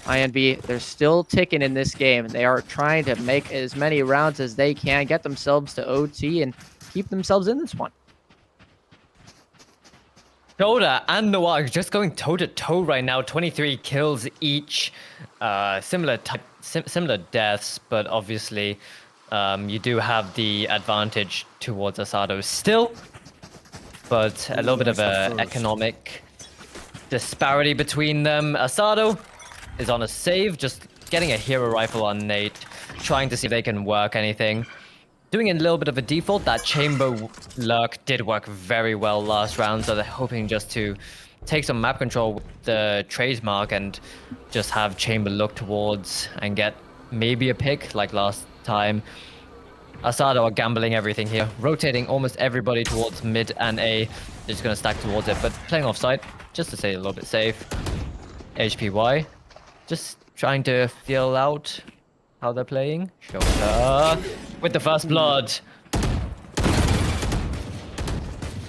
INV, they're still ticking in this game. They are trying to make as many rounds as they can, get themselves to OT, and keep themselves in this one. Shoda and Noir just going toe-to-toe right now. 23 kills each. Similar deaths, but obviously you do have the advantage towards Asado still. But a little bit of an economic disparity between them. Asado is on a save, just getting a hero rifle on Nate, trying to see if they can work anything. Doing a little bit of a default. That chamber lurk did work very well last round, so they're hoping just to take some map control with the trademark and just have chamber look towards and get maybe a pick like last time. Asado are gambling everything here, rotating almost everybody towards mid and A. They're just going to stack towards it, but playing offside just to stay a little bit safe. HPY just trying to feel out how they're playing. Shoulder with the first blood.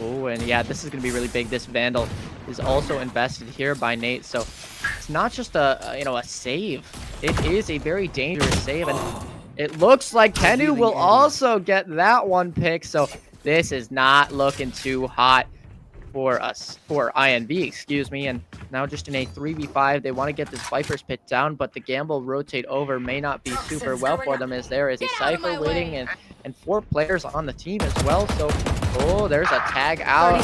Oh, and yeah, this is going to be really big. This Vandal is also invested here by Nate, so it's not just a save. It is a very dangerous save, and it looks like Kenu will also get that one pick, so this is not looking too hot for INV, excuse me. And now just in a 3v5, they want to get this Viper's pit down, but the gamble rotate over may not be super well for them, as there is a Cypher waiting and 4 players on the team as well. So, oh, there's a tag out.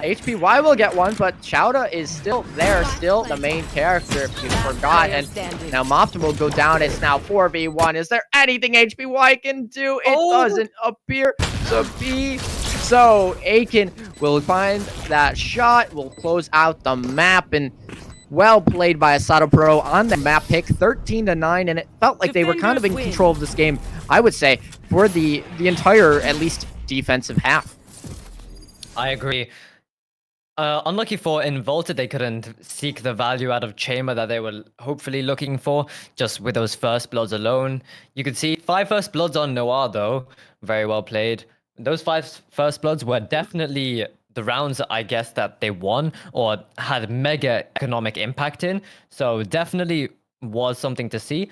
HPY will get one, but Chowda is still there, still the main character, if you forgot. And now Mopton will go down. It's now 4v1. Is there anything HPY can do? It doesn't appear to be. So Aiken will find that shot, will close out the map, and well played by Asado Pro on the map pick, 13-9, and it felt like they were kind of in control of this game, I would say, for the entire, at least, defensive half. I agree. Unlucky for Involted, they couldn't seek the value out of Chamber that they were hopefully looking for, just with those first bloods alone. You could see 5 first bloods on Noir, though. Very well played. Those 5 first bloods were definitely the rounds, I guess, that they won or had mega economic impact in. So definitely was something to see.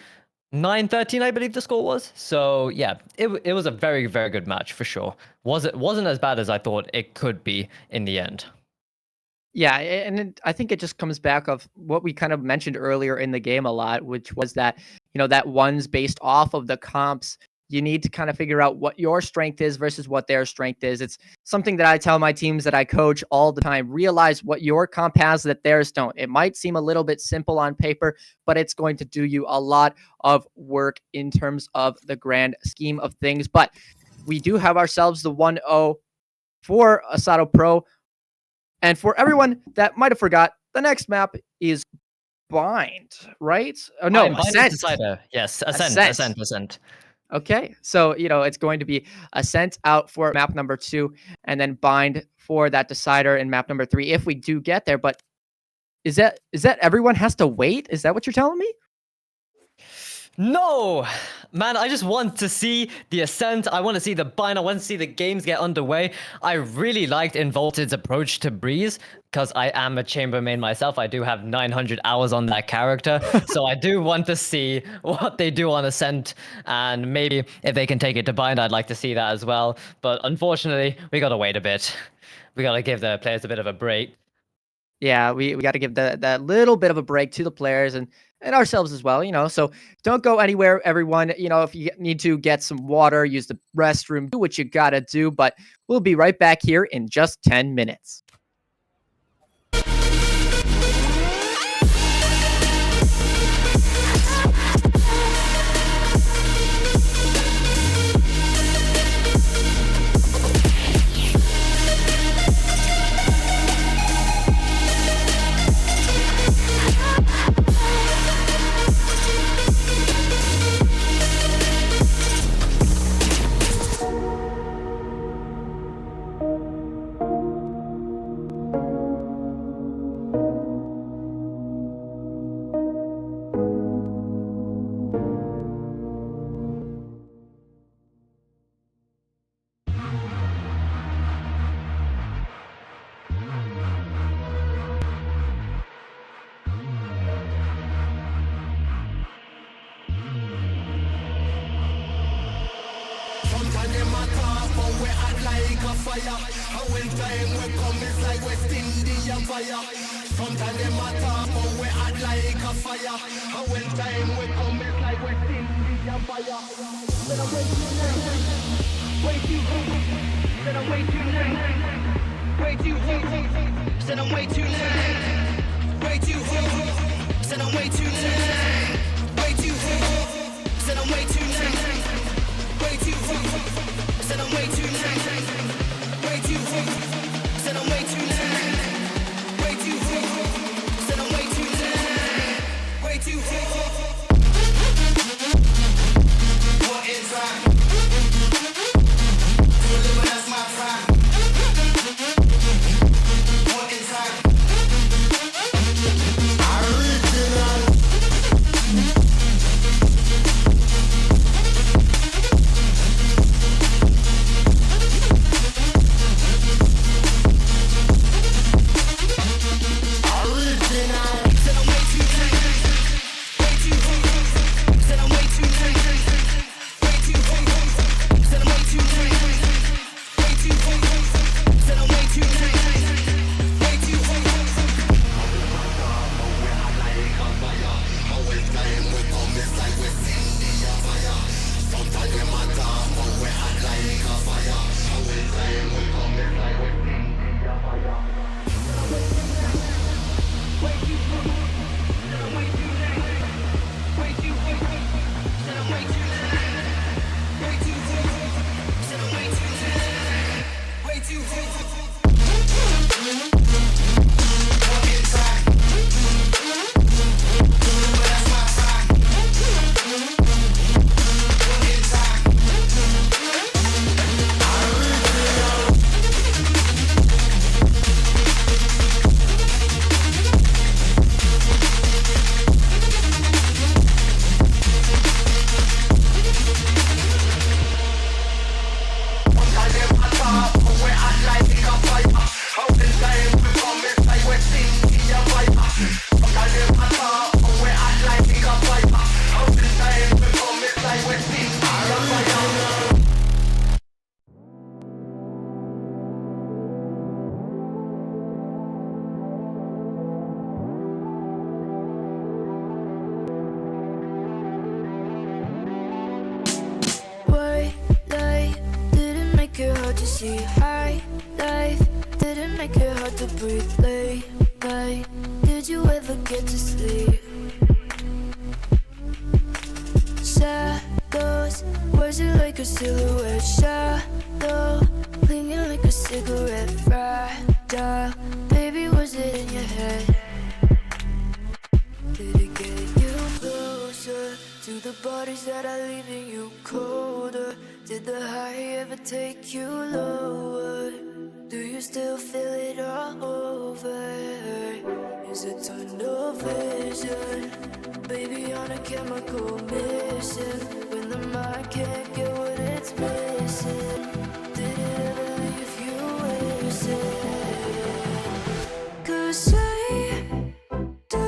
9-13, I believe the score was. So yeah, it was a very, very good match for sure. Wasn't as bad as I thought it could be in the end. Yeah, I think it just comes back of what we kind of mentioned earlier in the game a lot, which was that, that one's based off of the comps. You need to kind of figure out what your strength is versus what their strength is. It's something that I tell my teams that I coach all the time. Realize what your comp has that theirs don't. It might seem a little bit simple on paper, but it's going to do you a lot of work in terms of the grand scheme of things. But we do have ourselves the 1-0 for Asado Pro. And for everyone that might have forgot, the next map is Bind, right? Oh no, Bind is Ascent. Decider. Yes, Ascent. Okay, so it's going to be Ascent out for map number 2, and then Bind for that Decider in map number 3 if we do get there. But is that everyone has to wait? Is that what you're telling me? No, man, I just want to see the Ascent. I want to see the Bind. I want to see the games get underway. I really liked Involted's approach to Breeze because I am a Chambermain myself. I do have 900 hours on that character. So I do want to see what they do on Ascent. And maybe if they can take it to Bind, I'd like to see that as well. But unfortunately, we got to wait a bit. We got to give the players a bit of a break. Yeah, we got to give that little bit of a break to the players and ourselves as well, so don't go anywhere, everyone. If you need to get some water, use the restroom, do what you got to do, but we'll be right back here in just 10 minutes. see high life didn't make it hard to breathe late night. Did you ever get to sleep? Shadows, was it like a silhouette shadow, clinging like a cigarette, fragile? Baby, was it in your head? Did it get you closer to the bodies that are leaving you colder? Did the high ever take you lower? Do you still feel it all over? Is it tunnel vision? Baby, on a chemical mission, when the mind can't get what it's missing. Did it ever leave you wishing? 'Cause I do.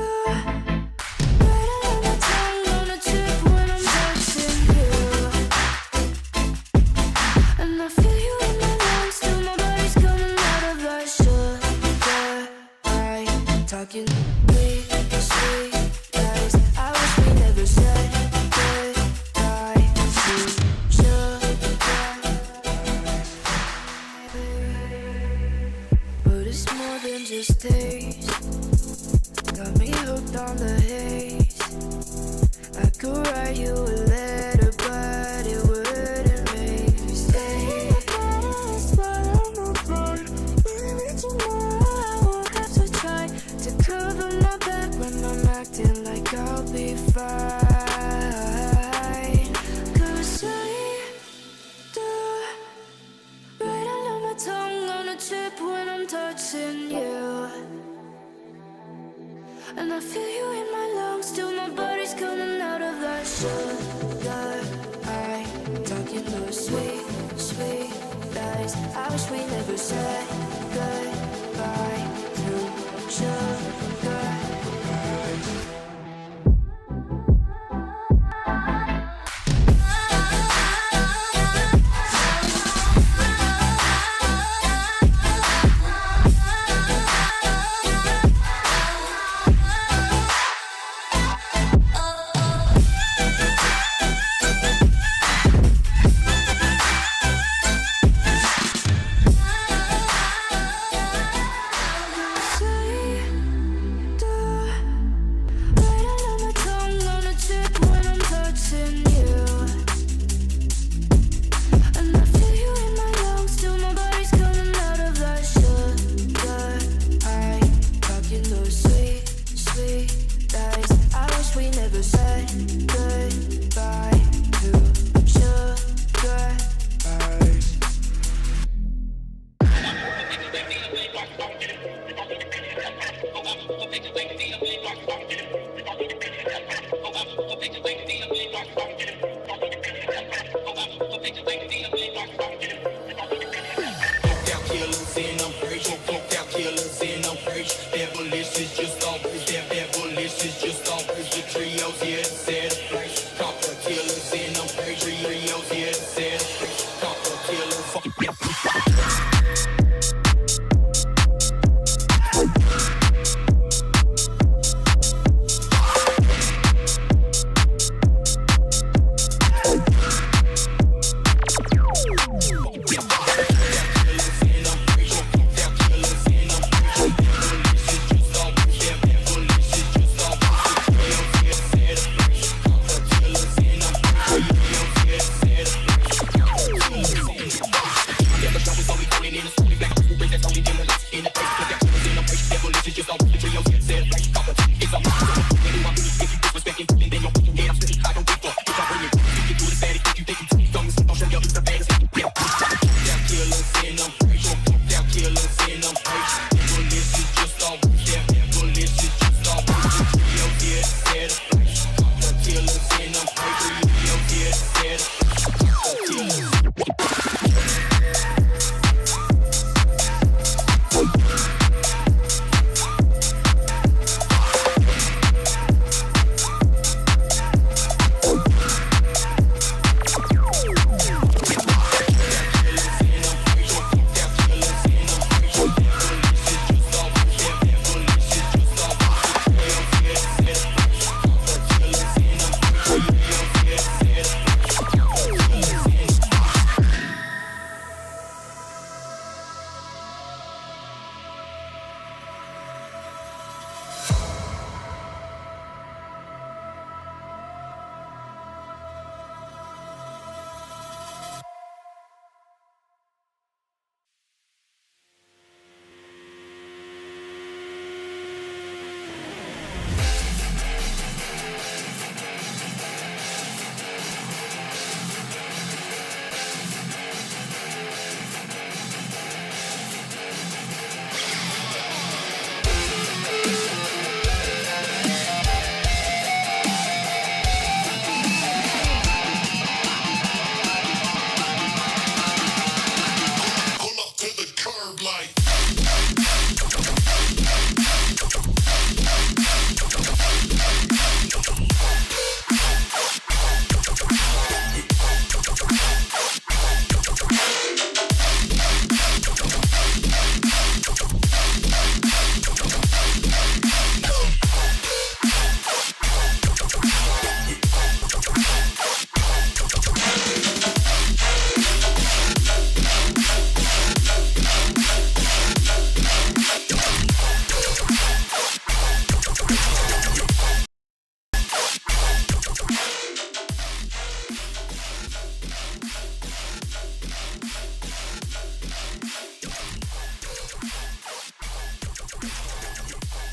Right on my tongue on a trip when I'm touching you, and I feel you in my lungs till my body's coming out of that sugar. Talking sweet, sweet lies. I wish we never said goodbye to sugar. But it's more than just taste. Got me hooked on the haze. I could write you a letter, but it wouldn't make me stay. Maybe tomorrow I won't have to try to cover my back when I'm acting like I'll be fine. 'Cause I do. Right under my tongue on a trip when I'm touching you, and I feel you in my lungs till my body's coming out of that sugar high. Talking those sweet, sweet lies. I wish we never said goodbye to sugar.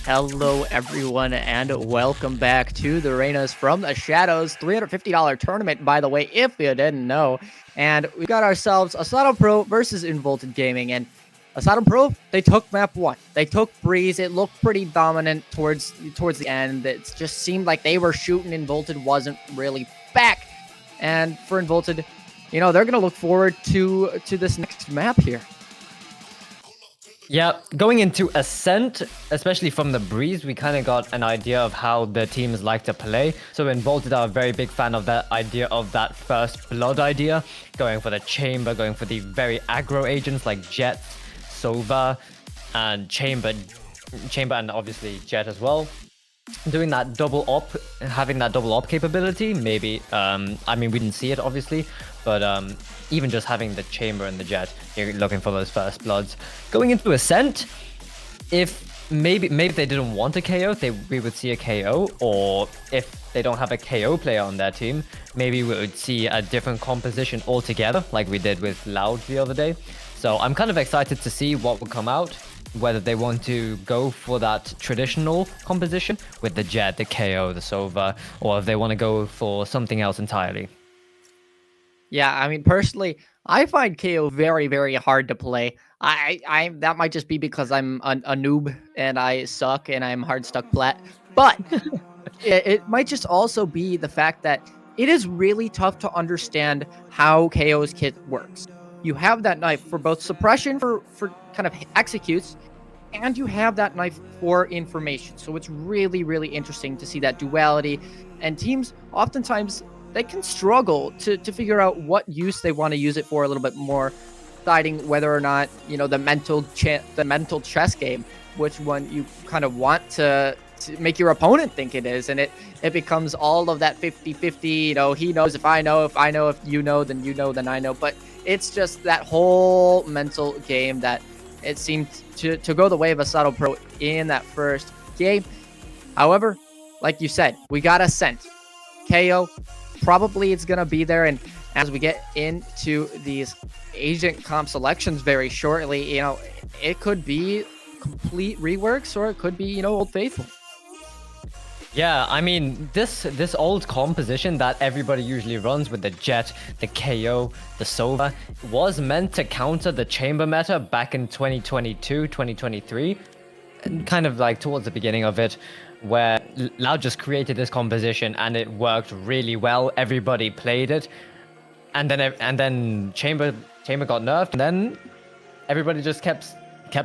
Hello, everyone, and welcome back to the Reyna's from the Shadows $350 tournament, by the way, if you didn't know. And we got ourselves Asado Pro versus Involted Gaming. And Asado Pro, they took map 1. They took Breeze. It looked pretty dominant towards the end. It just seemed like they were shooting. Involted wasn't really back. And for Involted, you know, they're going to look forward to this next map here. Yeah, going into Ascent, especially from the Breeze, we kind of got an idea of how the teams like to play. So Involted are a very big fan of that idea of that first blood idea, going for the chamber, going for the very aggro agents like Jet, Sova, and Chamber and obviously Jet as well. Doing that double op, having that double op capability, maybe, I mean, we didn't see it obviously, but even just having the chamber and the Jet, you're looking for those first bloods. Going into Ascent, if maybe they didn't want a KO, we would see a KO, or if they don't have a KO player on their team, maybe we would see a different composition altogether, like we did with Loud the other day. So I'm kind of excited to see what will come out, whether they want to go for that traditional composition with the Jet, the KO, the Sova, or if they want to go for something else entirely. Yeah, I mean, personally, I find KO very, very hard to play. I that might just be because I'm a noob and I suck and I'm hard stuck plat. But it might just also be the fact that it is really tough to understand how KO's kit works. You have that knife for both suppression for kind of executes, and you have that knife for information. So it's really, really interesting to see that duality. And teams oftentimes they can struggle to figure out what use they want to use it for a little bit more, deciding whether or not, you know, the mental chess game, which one you kind of want to make your opponent think it is. And it becomes all of that 50-50, you know, he knows if I know, if you know, then I know. But it's just that whole mental game that it seemed to go the way of Asado Pro in that first game. However, like you said, we got Ascent. KO, probably it's going to be there. And as we get into these agent comp selections very shortly, you know, it could be complete reworks or it could be, you know, Old Faithful. Yeah, I mean, this old composition that everybody usually runs with the Jet, the KO, the Sova, was meant to counter the chamber meta back in 2022, 2023, and kind of like towards the beginning of it, where Loud just created this composition and it worked really well. Everybody played it, and then chamber got nerfed, and then everybody just kept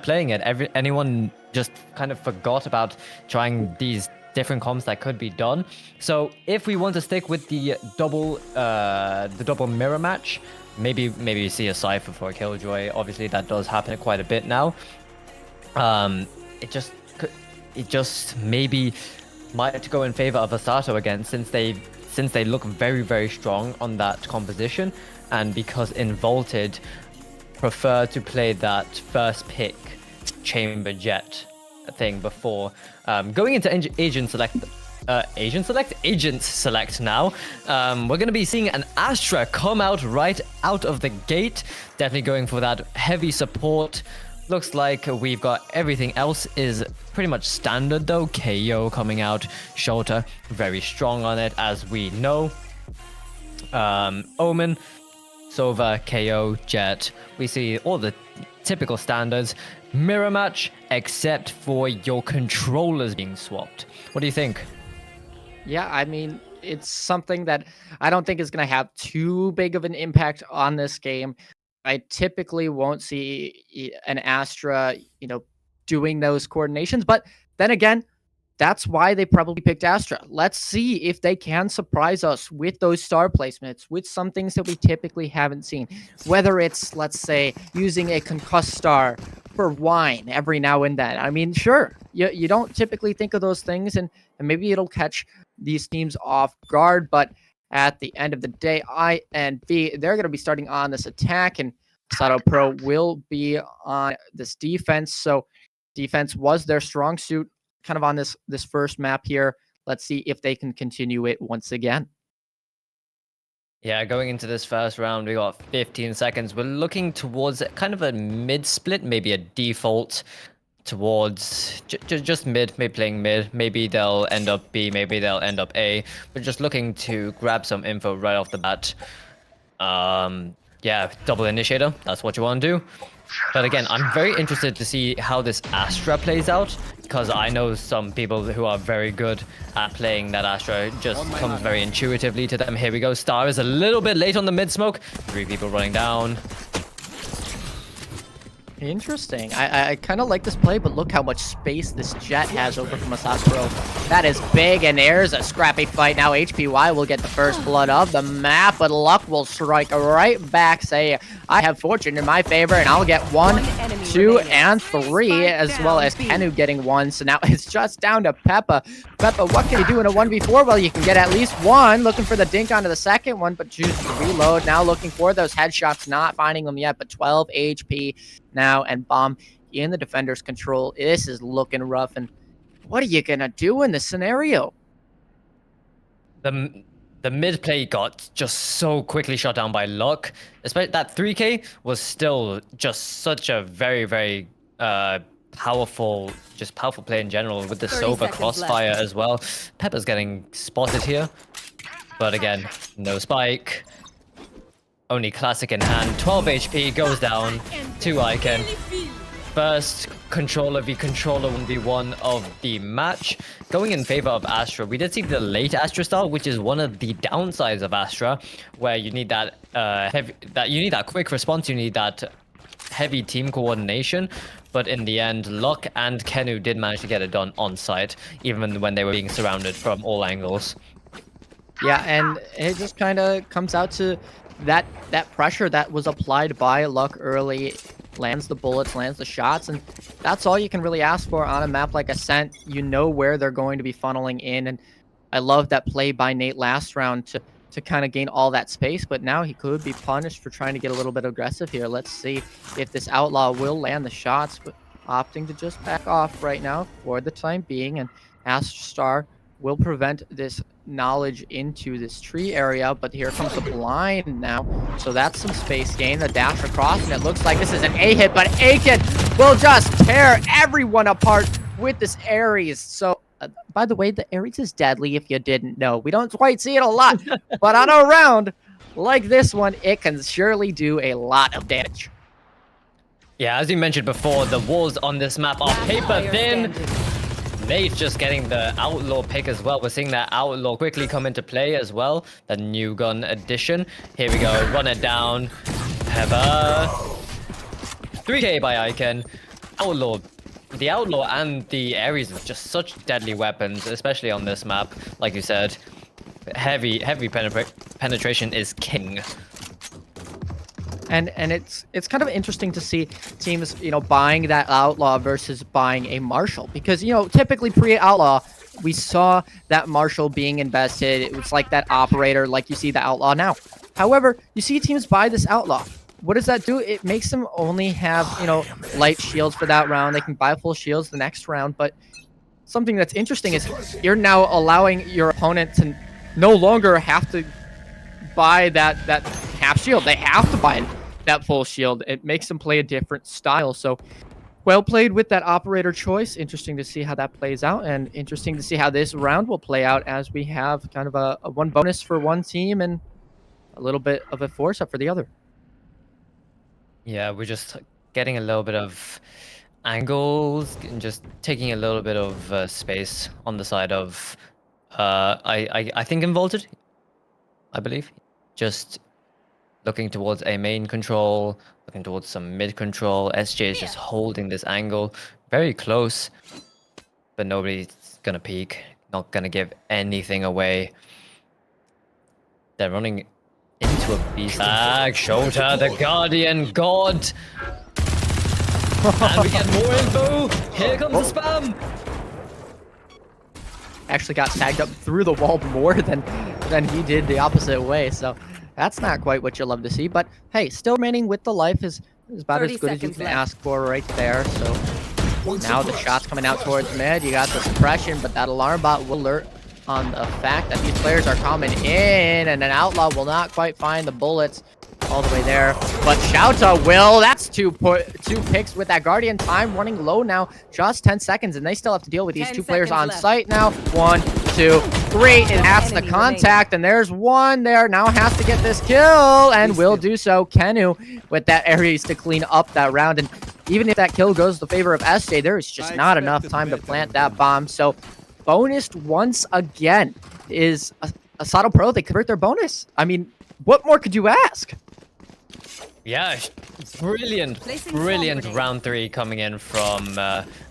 playing it. Anyone just kind of forgot about trying these different comps that could be done. So if we want to stick with the double mirror match, maybe you see a Cypher for a Killjoy. Obviously that does happen quite a bit now. It just maybe might go in favor of Asato again, since they look very, very strong on that composition, and because Involted prefer to play that first pick chamber Jet thing before going into agent select now. We're going to be seeing an Astra come out right out of the gate, definitely going for that heavy support. Looks like we've got everything else is pretty much standard though. KO coming out, Shota very strong on it, as we know. Omen, Sova, KO, Jet, we see all the typical standards. Mirror match, except for your controllers being swapped. What do you think? Yeah, I mean, it's something that I don't think is going to have too big of an impact on this game. I typically won't see an Astra, doing those coordinations. But then again, that's why they probably picked Astra. Let's see if they can surprise us with those star placements, with some things that we typically haven't seen. Whether it's, let's say, using a concussed star for wine every now and then. I mean, sure, you don't typically think of those things, and maybe it'll catch these teams off guard. But at the end of the day, INV, they're going to be starting on this attack, and Sato Pro will be on this defense. So defense was their strong suit kind of on this first map here. Let's see if they can continue it once again. Yeah, going into this first round, we got 15 seconds. We're looking towards kind of a mid-split, maybe a default towards just mid, maybe playing mid. Maybe they'll end up B, maybe they'll end up A. We're just looking to grab some info right off the bat. Yeah, double initiator, that's what you want to do. But again, I'm very interested to see how this Astra plays out, because I know some people who are very good at playing that Astra. It just comes very intuitively to them. Here we go. Star is a little bit late on the mid smoke. 3 people running down. Interesting. I kind of like this play, but look how much space this Jet has over from Asaspro. That is big, and there's a scrappy fight. Now HPY will get the first blood of the map, but Luck will strike right back, say, I have fortune in my favor, and I'll get 1, 2, and 3, as well as Kenu getting 1. So now it's just down to Peppa. Peppa, what can you do in a 1v4? Well, you can get at least 1. Looking for the dink onto the second one, but chooses to reload. Now looking for those headshots, not finding them yet, but 12 HP now, and Bomb in the defender's control. This is looking rough, and what are you gonna do in this scenario? The mid play got just so quickly shut down by Luck. Especially that 3K was still just such a very, very powerful play in general, with the Sova crossfire as well. Pepper's getting spotted here, but again, no spike. Only classic in hand. 12 HP goes down to Icon. First controller v controller 1v1 of the match, going in favor of Astra. We did see the late Astra start, which is one of the downsides of Astra, where you need that quick response, you need that heavy team coordination. But in the end, Luck and Kenu did manage to get it done on site, even when they were being surrounded from all angles. Yeah, and it just kind of comes out to that pressure that was applied by Luck early. Lands the bullets, lands the shots, and that's all you can really ask for on a map like Ascent. You know where they're going to be funneling in, and I love that play by Nate last round to kind of gain all that space, but now he could be punished for trying to get a little bit aggressive here. Let's see if this Outlaw will land the shots, but opting to just back off right now for the time being, and Astra Star will prevent this knowledge into this tree area, but here comes the blind now, so that's some space gain. The dash across, and it looks like this is an A hit, but Aiken will just tear everyone apart with this Ares. So by the way, the Ares is deadly if you didn't know. We don't quite see it a lot, but on a round like this one, it can surely do a lot of damage. Yeah, as you mentioned before, the walls on this map are paper thin. Nate's just getting the Outlaw pick as well. We're seeing that Outlaw quickly come into play as well. The new gun addition. Here we go. Run it down. Pepper. 3K by Icon. Outlaw. The Outlaw and the Ares are just such deadly weapons, especially on this map. Like you said, heavy penetration is king. And it's kind of interesting to see teams, buying that Outlaw versus buying a Marshall, because, typically pre-Outlaw, we saw that Marshall being invested. It was like that operator, like you see the Outlaw now. However, you see teams buy this Outlaw. What does that do? It makes them only have, light shields for that round. They can buy full shields the next round, but something that's interesting is you're now allowing your opponent to no longer have to buy that half shield. They have to buy that full shield. It makes them play a different style. So well played with that operator choice. Interesting to see how that plays out, and interesting to see how this round will play out, as we have kind of a one bonus for one team and a little bit of a force up for the other. Yeah, we're just getting a little bit of angles and just taking a little bit of space on the side of I think Involted, I believe. Just looking towards a main control, Looking towards some mid control. SJ is just holding this angle very close, but nobody's gonna peek. Not gonna give anything away. They're running into a beast. Shota, the Guardian God. And we get more info. Here comes the spam. Actually got tagged up through the wall more than he did the opposite way. So that's not quite what you love to see. But hey, still remaining with the life is about as 30 good as you seconds can left. ask for right there. So now the shots coming out towards mid. You got the suppression, but that alarm bot will alert on the fact that these players are coming in, and an outlaw will not quite find the bullets all the way there. But Shouta will. That's two picks with that Guardian. Time running low now, just 10 seconds, and they still have to deal with these 10 two players on seconds left. site now. 1, 2, 3, and that's the enemy contact, and there's one there. Now has to get this kill, and will do so. Kenu with that Ares to clean up that round, and even if that kill goes in the favor of SJ, there is just not enough time to plant that bomb. So bonused once again is Asato Pro. They convert their bonus. I mean, what more could you ask? Yeah, brilliant Placing brilliant swarm round 3 coming in from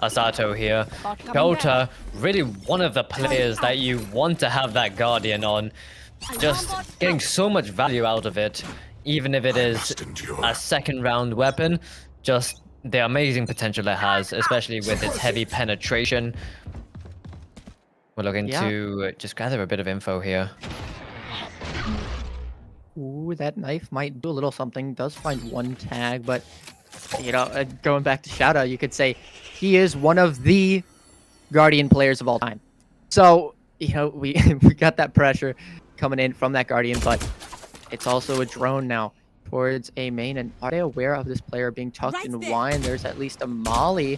Asato here. Bot coming Shota, really one of the players that you want to have that Guardian on. Just getting so much value out of it, even if it is a second round weapon. Just the amazing potential it has, especially with its heavy penetration. We're looking to just gather a bit of info here. Ooh, that knife might do a little something. Does find one tag, but you know, going back to Shouta, you could say he is one of the Guardian players of all time. So you know, we we got that pressure coming in from that Guardian, but it's also a drone now towards A main. And are they aware of this player being tucked Right in there. wine? There's at least a molly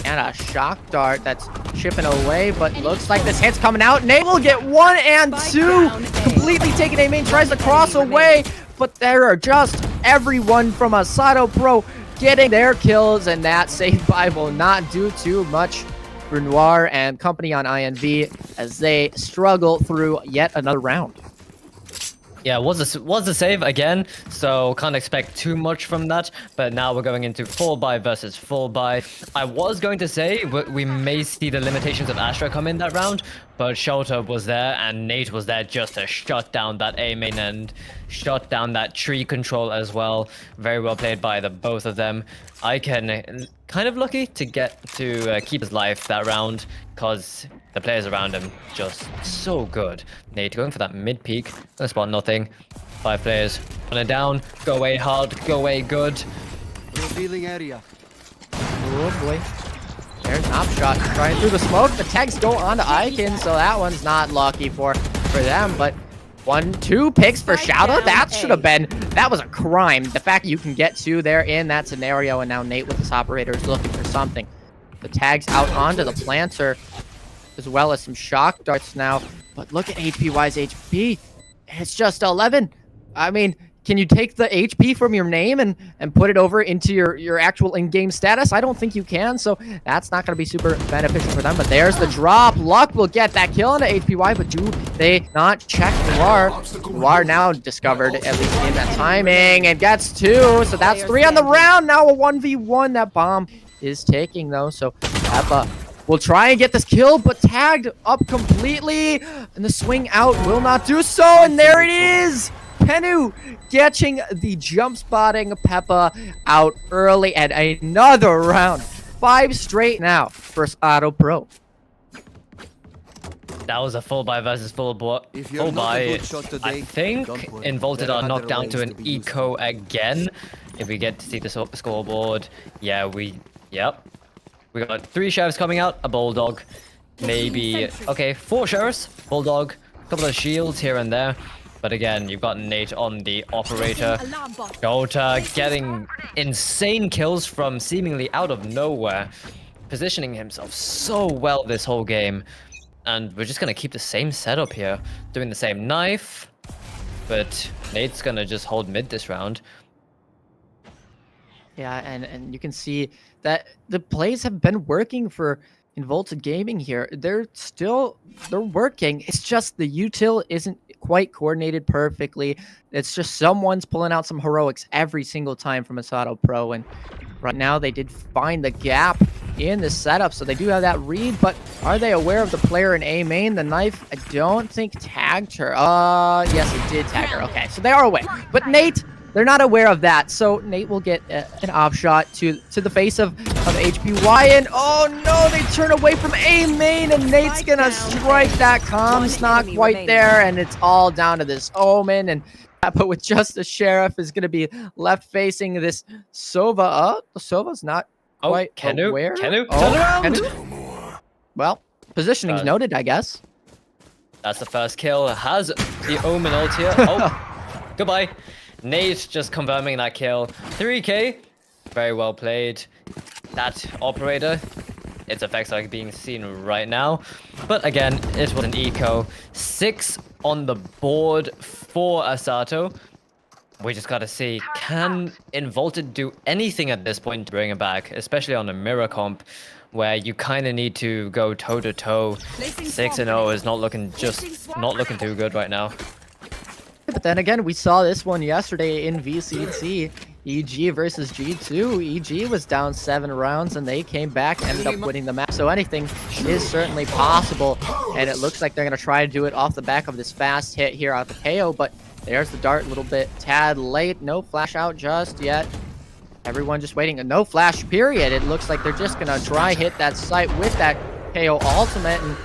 and a shock dart that's chipping away, but looks like this hit's coming out. Nate will get 1 and Spike 2. down A. Completely taken A main, tries to One cross enemy away, remaining. but there are just everyone from Asato Pro getting their kills, and that save by will not do too much for Noir and company on INV as they struggle through yet another round. Yeah, was a save again, so can't expect too much from that. But now we're going into full buy versus full buy. I was going to say we may see the limitations of Astra come in that round, but Shota was there and Nate was there just to shut down that A main and shut down that tree control as well. Very well played by the both of them. Icon kind of lucky to get to keep his life that round, because the players around him just so good. Nate going for that mid peak, gonna spot nothing. 5 players running down, go away hard, go away good. Revealing area. Oh boy. There's an op shot trying through the smoke. The tags go on to Icon, so that one's not lucky for them. But 1, 2 picks for Spike Shouta. down That A. should have been, that was a crime. The fact you can get 2 there in that scenario, and now Nate with this operator is looking for something. The tags out onto the planter, as well as some shock darts now. But look at HPY's HP. It's just 11. I mean, can you take the HP from your name and put it over into your actual in-game status? I don't think you can, so that's not going to be super beneficial for them. But there's the drop. Luck will get that kill into HPY, but do they not check Noir? Noir now discovered, at least in that timing, and gets 2. So that's 3 on the round. Now a 1v1. That bomb is taking, though, so Peppa will try and get this kill, but tagged up completely, and the swing out will not do so, and there it is! Kenu catching the jump spotting Peppa out early, and another round. 5 straight now for Asato Pro. That was a full buy versus full If you're full not a buy. good shot today, I think don't worry. Involted There are are knocked other down ways to an to be useful. eco again. If we get to see the scoreboard, yeah, yep. We got 3 sheriffs coming out, a bulldog, maybe, okay, 4 sheriffs, bulldog, a couple of shields here and there. But again, you've got Nate on the operator. Alarm bot. Shota getting insane kills from seemingly out of nowhere, positioning himself so well this whole game. And we're just going to keep the same setup here, doing the same knife, but Nate's going to just hold mid this round. Yeah, and you can see that the plays have been working for Involted Gaming here. They're working. It's just the util isn't quite coordinated perfectly. It's just someone's pulling out some heroics every single time from Asato Pro, and right now they did find the gap in the setup, so they do have that read, but are they aware of the player in A main? The knife, I don't think tagged her. Yes, it did tag her. Okay, so they are aware. But Nate, they're not aware of that, so Nate will get an off shot to the face of HPY, and oh no, they turn away from A main, and Nate's gonna strike that comms, not quite there, and it's all down to this Omen, and but with just the Sheriff is gonna be left facing this Sova. Sova's not quite aware. Kenu, turn around! Kenu. Well, positioning's noted, I guess. That's the first kill. Has the Omen ult here. Oh, goodbye. Nate just confirming that kill. 3k. Very well played. That operator, its effects are being seen right now. But again, it was an eco. 6 on the board for Asato. We just gotta see, can Involted do anything at this point to bring it back, especially on a mirror comp, where you kind of need to go toe-to-toe. 6-0 is not looking too good right now. But then again, we saw this one yesterday in VCT. EG versus G2. EG was down 7 rounds and they came back, ended up winning the match. So anything is certainly possible. And it looks like they're going to try to do it off the back of this fast hit here out the KO. But there's the dart a little bit tad late. No flash out just yet. Everyone just waiting. No flash period. It looks like they're just going to try hit that site with that KO ultimate. And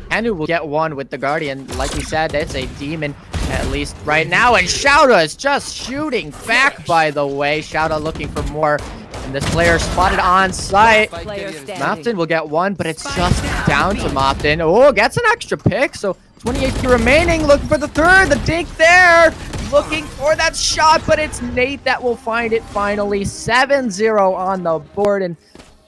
Kenu will get one with the Guardian. Like we said, it's a demon at least right now. And Shouta is just shooting back, by the way. Shouta looking for more. And this player spotted on site. Mopton will get one, but it's just down to Mopton. Oh, gets an extra pick. So 28 HP remaining. Looking for the third. The dink there. Looking for that shot, but it's Nate that will find it finally. 7-0 on the board. And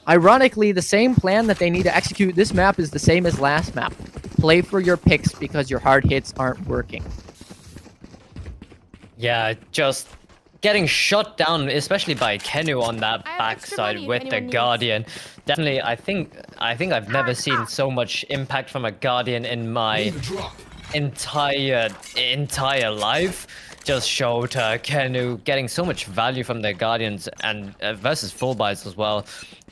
ironically, the same plan that they need to execute this map is the same as last map. Play for your picks because your hard hits aren't working. Yeah, just getting shot down, especially by Kenu on that backside with the Guardian. Definitely, I think I've never seen so much impact from a Guardian in my entire life. Just showed Kenu getting so much value from the Guardians and versus full buys as well.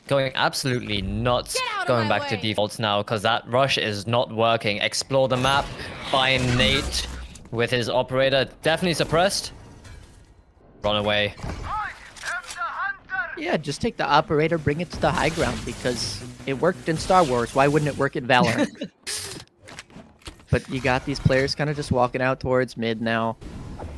Going absolutely nuts, going back to defaults now because that rush is not working. Explore the map, find Nate with his operator, definitely suppressed. Run away. Yeah, just take the operator, bring it to the high ground because it worked in Star Wars. Why wouldn't it work in Valorant? But you got these players kind of just walking out towards mid now,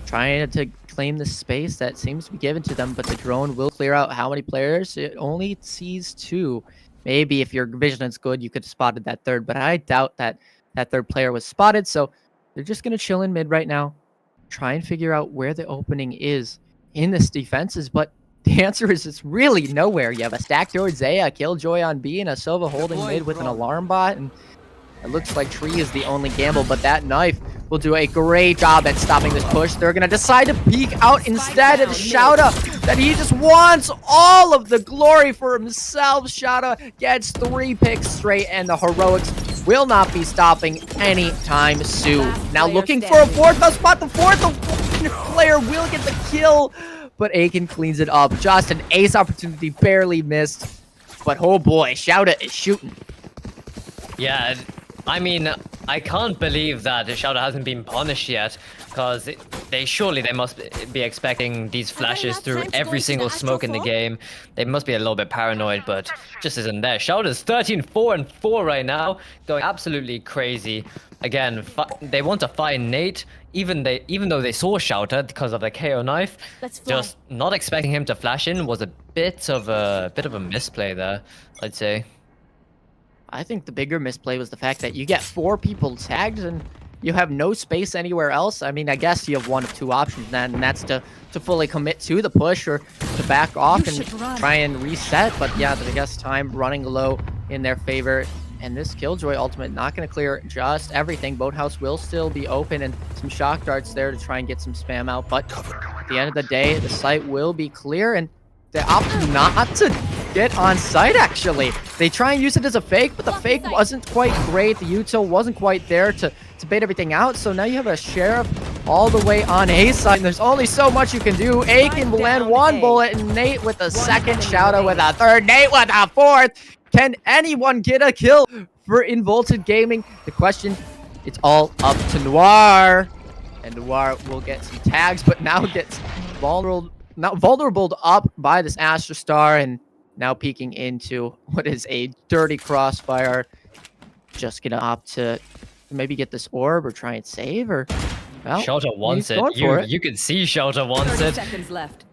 trying to claim the space that seems to be given to them, but the drone will clear out how many players? It only sees 2. Maybe if your vision is good, you could have spotted that third, but I doubt that that third player was spotted, so they're just going to chill in mid right now, try and figure out where the opening is in this defenses, but the answer is it's really nowhere. You have a stack towards Zaya, Killjoy on B, and a Sova holding mid with an alarm bot, and it looks like Tree is the only gamble, but that knife will do a great job at stopping this push. They're going to decide to peek out instead of Shouta, that he just wants all of the glory for himself. Shouta gets 3 picks straight, and the heroics will not be stopping anytime soon. Now looking for a fourth spot. The fourth player will get the kill, but Aiken cleans it up. Just an ace opportunity, barely missed. But oh boy, Shouta is shooting. Yeah, I mean, I can't believe that Shouta hasn't been punished yet, because they must be expecting these flashes through every single smoke in the game. They must be a little bit paranoid, but just isn't there. Shouta's 13-4-4 right now, going absolutely crazy. Again, they want to find Nate, even though they saw Shouta because of the KO knife. Just not expecting him to flash in was a bit of a misplay there, I'd say. I think the bigger misplay was the fact that you get 4 people tagged and you have no space anywhere else. I mean, I guess you have one of 2 options then, and that's to fully commit to the push or to back off and try and reset. But yeah, I guess time running low in their favor. And this Killjoy ultimate not going to clear just everything. Boathouse will still be open and some shock darts there to try and get some spam out. But at the end of the day, the site will be clear, and they opt not to get on site, actually. They try and use it as a fake, but the fake wasn't quite great. The util wasn't quite there to bait everything out. So now you have a Sheriff all the way on A side. And there's only so much you can do. A can land one bullet, and Nate with a second, Shadow with a third, Nate with a fourth. Can anyone get a kill for Involted Gaming? The question, it's all up to Noir. And Noir will get some tags, but now gets vulnerable up by this Astra Star, and now peeking into what is a dirty crossfire. Just gonna opt to maybe get this orb or try and save, or well, Shelter wants he's it. going for it. You can see Shelter wants 30 it. seconds left.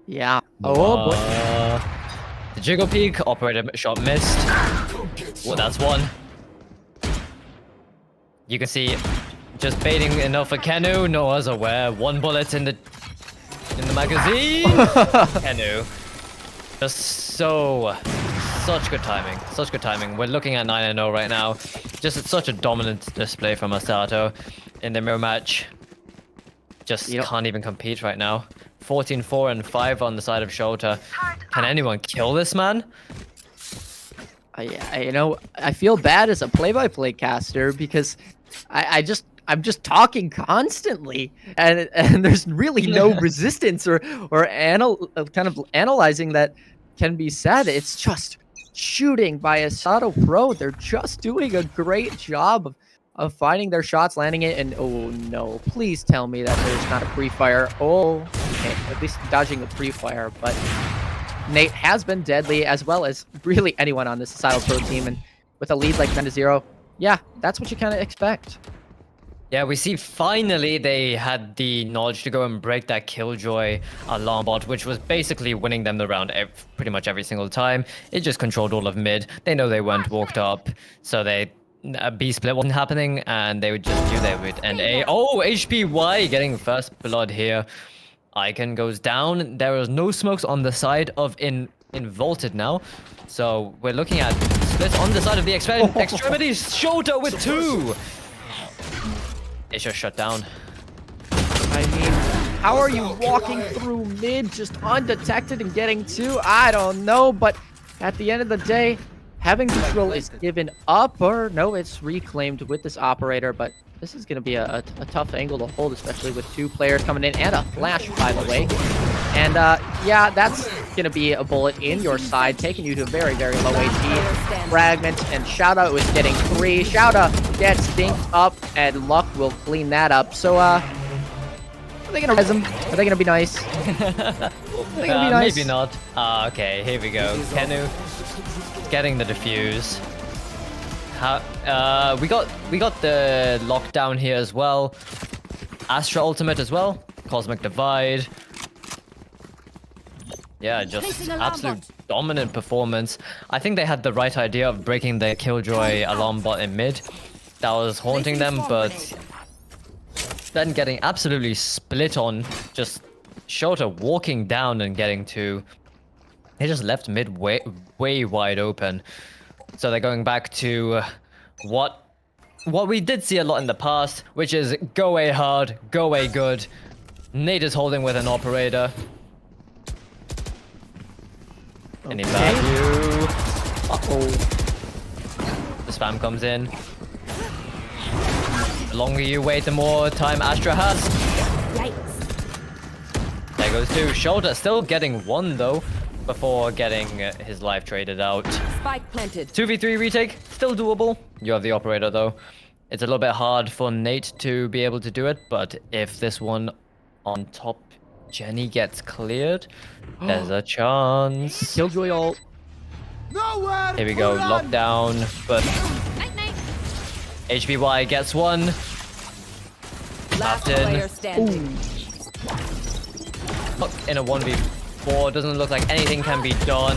Yeah. Oh boy. The jiggle peek, operator shot missed. Well, that's one. You can see just baiting enough for Kenu. Noah's aware. One bullet in the magazine. Kenu. Just such good timing. Such good timing. We're looking at 9-0 right now. Just such a dominant display from Masato in the mirror match. Just can't even compete right now. 14-4 and 5 on the side of Shelter. Can anyone kill this man? I feel bad as a play-by-play caster because I'm just talking constantly, and there's really no resistance or kind of analyzing that can be said. It's just shooting by Asato Pro. They're just doing a great job of finding their shots, landing it, and oh no, please tell me that there's not a pre-fire. Oh, okay, at least dodging the pre-fire, but Nate has been deadly, as well as really anyone on this Asato Pro team, and with a lead like 9-0, yeah, that's what you kind of expect. Yeah, we see finally they had the knowledge to go and break that Killjoy alarm bot, which was basically winning them the round pretty much every single time. It just controlled all of mid. They know they weren't walked up, so a B split wasn't happening, and they would just do that with an A. Oh, HPY getting first blood here. Icon goes down. There is no smokes on the side of Involted now. So we're looking at split on the side of the extremities. Shota with 2. It's just shut down. I mean, how are you walking through mid just undetected and getting 2? I don't know, but at the end of the day, having control is given up, or no, it's reclaimed with this operator, but this is going to be a tough angle to hold, especially with 2 players coming in and a flash, by the way. And yeah, that's going to be a bullet in your side, taking you to a very, very low HP. Fragment, and Shoutout is getting 3. Shoutout gets dinked up, and Luck will clean that up. So, are they going to res him? Are they going to be nice? Are they going to be nice? Maybe not. Okay, here we go. Kenu getting the defuse. We got the lockdown here as well. Astra ultimate as well. Cosmic Divide. Yeah, just absolute dominant performance. I think they had the right idea of breaking the Killjoy alarm bot in mid. That was haunting them, but then getting absolutely split on. Just Shota walking down and getting 2. They just left mid way wide open. So they're going back to what we did see a lot in the past, which is go A hard, go A good. Nate is holding with an operator. Any value? Uh-oh. The spam comes in. The longer you wait, the more time Astra has. Yikes. There goes 2. Shoulder still getting 1 though, before getting his life traded out. Spike planted. 2v3 retake, still doable. You have the operator though. It's a little bit hard for Nate to be able to do it, but if this one on top Jenny gets cleared, there's a chance. Killjoy ult. Nowhere Here we go, lockdown, but HBY gets 1. Last player standing. In a 1v4, doesn't look like anything can be done.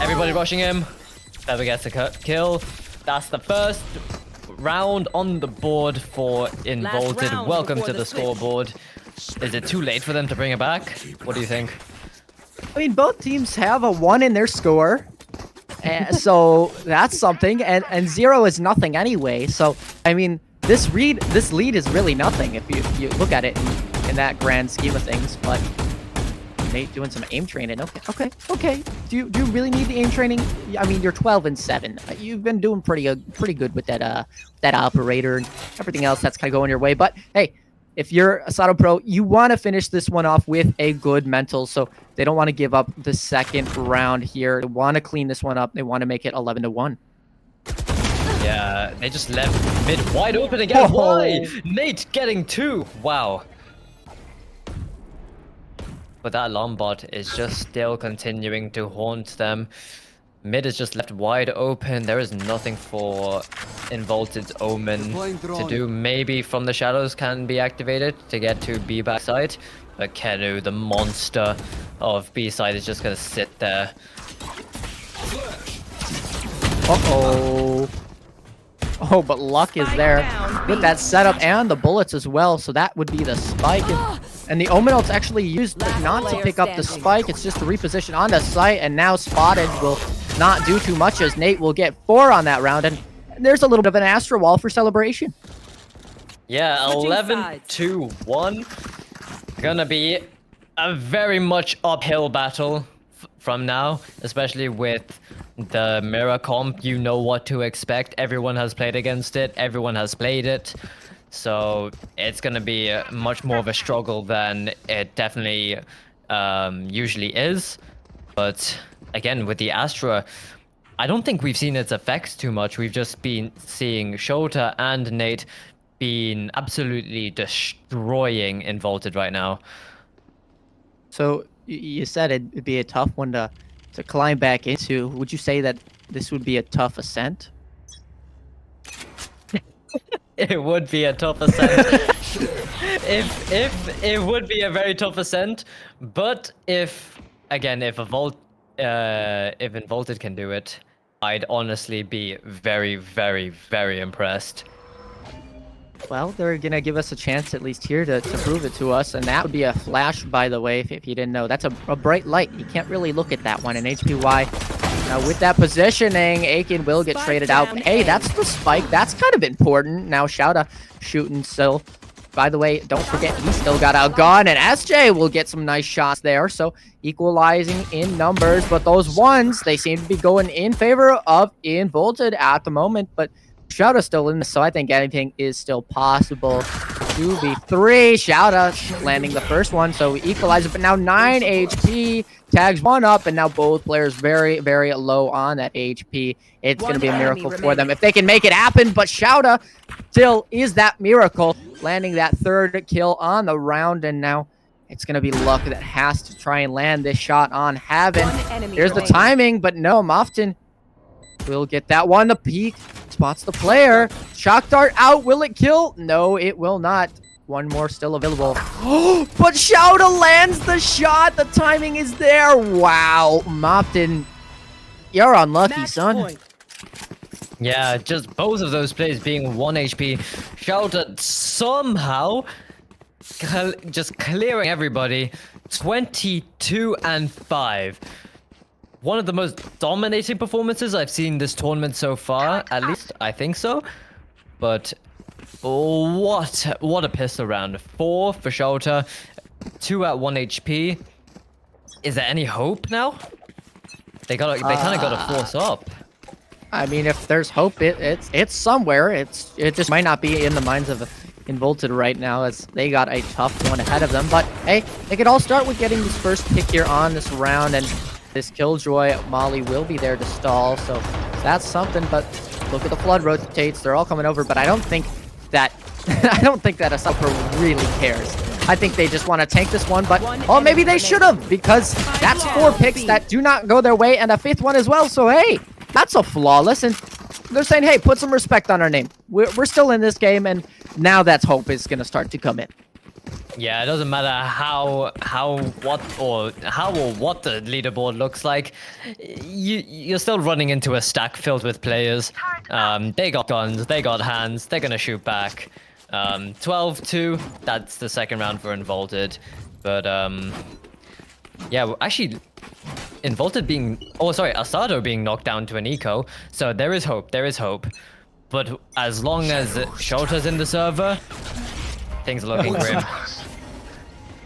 Everybody rushing him. Never gets a kill. That's the first round on the board for Involted. Welcome to the scoreboard. Is it too late for them to bring it back? What do you think? I mean, both teams have a 1 in their score. So that's something. And 0 is nothing anyway. So, I mean, this lead is really nothing if you look at it in that grand scheme of things. But Nate doing some aim training. Okay. Do you really need the aim training? I mean, you're 12-7. You've been doing pretty good with that operator and everything else that's kind of going your way. But hey, if you're a Sato Pro, you want to finish this one off with a good mental. So they don't want to give up the second round here. They want to clean this one up. They want to make it 11-1. Yeah, they just left mid wide open again. Why? Nate getting 2. Wow. But that alarm bot is just still continuing to haunt them. Mid is just left wide open. There is nothing for Involted's Omen to do. Maybe from the shadows can be activated to get to B backside. But Kenu, the monster of B side, is just going to sit there. Uh-oh. Oh, but luck is there with that setup and the bullets as well. So that would be the spike. And the Omen ult's actually used not to pick up the spike. It's just to reposition onto site. And now Spotted will not do too much as Nate will get 4 on that round. And there's a little bit of an Astra wall for celebration. Yeah, 11-1. Gonna be a very much uphill battle from now, especially with the mirror comp. You know what to expect. Everyone has played against it. Everyone has played it. So it's going to be much more of a struggle than it definitely usually is. But again, with the Astra, I don't think we've seen its effects too much. We've just been seeing Shota and Nate being absolutely destroying Involted right now. So you said it'd be a tough one to climb back into. Would you say that this would be a tough ascent? It would be a tough ascent. if it would be a very tough ascent, but if Involted can do it, I'd honestly be very, very, very impressed. Well, they're gonna give us a chance at least here to prove it to us, and that would be a flash, by the way, if you didn't know. That's a bright light. You can't really look at that one in HPY. Now with that positioning, Aiken will get traded out. But hey, that's the spike. That's kind of important. Now Shouta shooting still. By the way, don't forget, he still got a gun, and SJ will get some nice shots there. So equalizing in numbers, but those ones, they seem to be going in favor of Involted at the moment. But Shouta still in this, so I think anything is still possible. 2v3, Shouta landing the first one, so we equalize it, but now 9 HP, tags 1 up, and now both players very, very low on that HP. It's going to be a miracle for them if they can make it happen, but Shouta still is that miracle, landing that 3rd kill on the round, and now it's going to be Luck that has to try and land this shot on Heaven. Here's the timing, but no, Mofton will get that one. The peak spots the player. Shock dart out. Will it kill? No, it will not. One more still available. But Shouta lands the shot. The timing is there. Wow. Mofton, you're unlucky, son. Yeah, just both of those plays being 1 HP. Shouta somehow just clearing everybody. 22-5. One of the most dominating performances I've seen this tournament so far, at least I think so. But what a pistol round. 4 for Shouta, 2 at 1 HP. Is there any hope now? They kind of gotta force up. I mean, if there's hope, it's somewhere. It just might not be in the minds of Involted right now, as they got a tough one ahead of them. But hey, they could all start with getting this first pick here on this round, and this Killjoy Molly will be there to stall, so that's something. But look at the flood rotates; they're all coming over. But I don't think that a Supper really cares. I think they just want to tank this one. But oh, maybe they should have, because that's 4 picks that do not go their way, and a 5th one as well. So hey, that's a flawless. And they're saying, hey, put some respect on our name. We're still in this game, and now that's hope is going to start to come in. Yeah, it doesn't matter how what the leaderboard looks like. You're still running into a stack filled with players. They got guns, they got hands, they're gonna shoot back. 12-2. That's the second round for Involted. But yeah, actually, Involted being Asado being knocked down to an eco. So there is hope. There is hope. But as long as Shota's in the server, things are looking grim.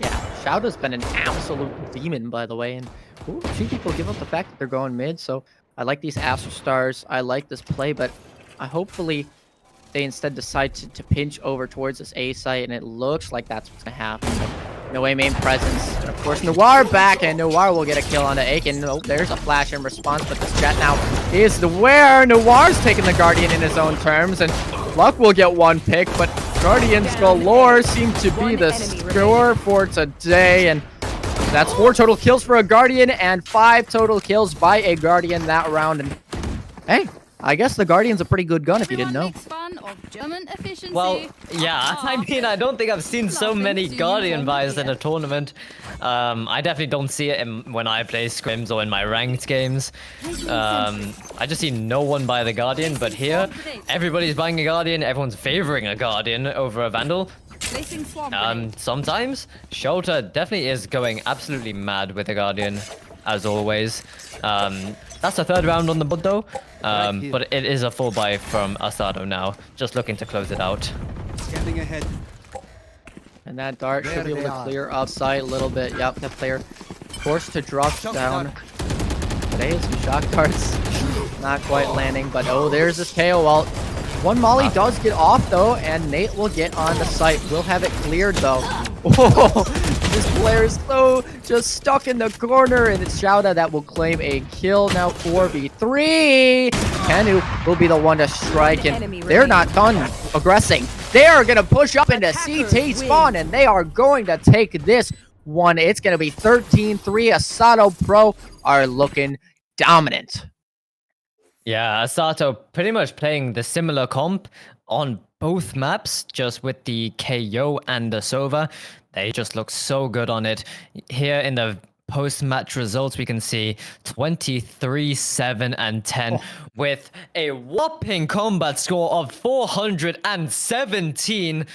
Yeah, Shouda's been an absolute demon, by the way, and ooh, 2 people give up the fact that they're going mid, so I like these Astro Stars, I like this play, but hopefully they instead decide to pinch over towards this A site, and it looks like that's what's gonna happen. So, no way main presence, and of course Noir back, and Noir will get a kill onto Aiken. Oh, there's a flash in response, but this Jet now is the where Noir's taking the Guardian in his own terms, and Luck will get 1 pick, but Guardians galore seem to be the score for today, and that's 4 total kills for a Guardian and 5 total kills by a Guardian that round. And hey, I guess the Guardian's a pretty good gun if you didn't know. Well, yeah, I mean, I don't think I've seen so many Guardian buys in a tournament. I definitely don't see it when I play scrims or in my ranked games. I just see no one buy the Guardian, but here, everybody's buying a Guardian, everyone's favoring a Guardian over a Vandal. Sometimes, Shota definitely is going absolutely mad with the Guardian, as always. That's the 3rd round on the board though, but it is a full buy from Asado now, just looking to close it out. Scanning ahead. And that dart should be able to are. clear upside a little bit. Yep, that player forced to drop down. Today, some shock darts not quite landing, but oh, there's this KO ult. 1 Molly does get off though, and Nate will get on the site. We'll have it cleared though. Oh, this player is so just stuck in the corner, and it's Shouda that will claim a kill now. 4v3. Kenu will be the one to strike, and they're not done aggressing. They are going to push up into CT spawn, and they are going to take this one. It's going to be 13-3. Asado Pro are looking dominant. Yeah, Asato pretty much playing the similar comp on both maps, just with the KO and the Sova. They just look so good on it. Here in the post-match results, we can see 23, 7, and 10 with a whopping combat score of 417.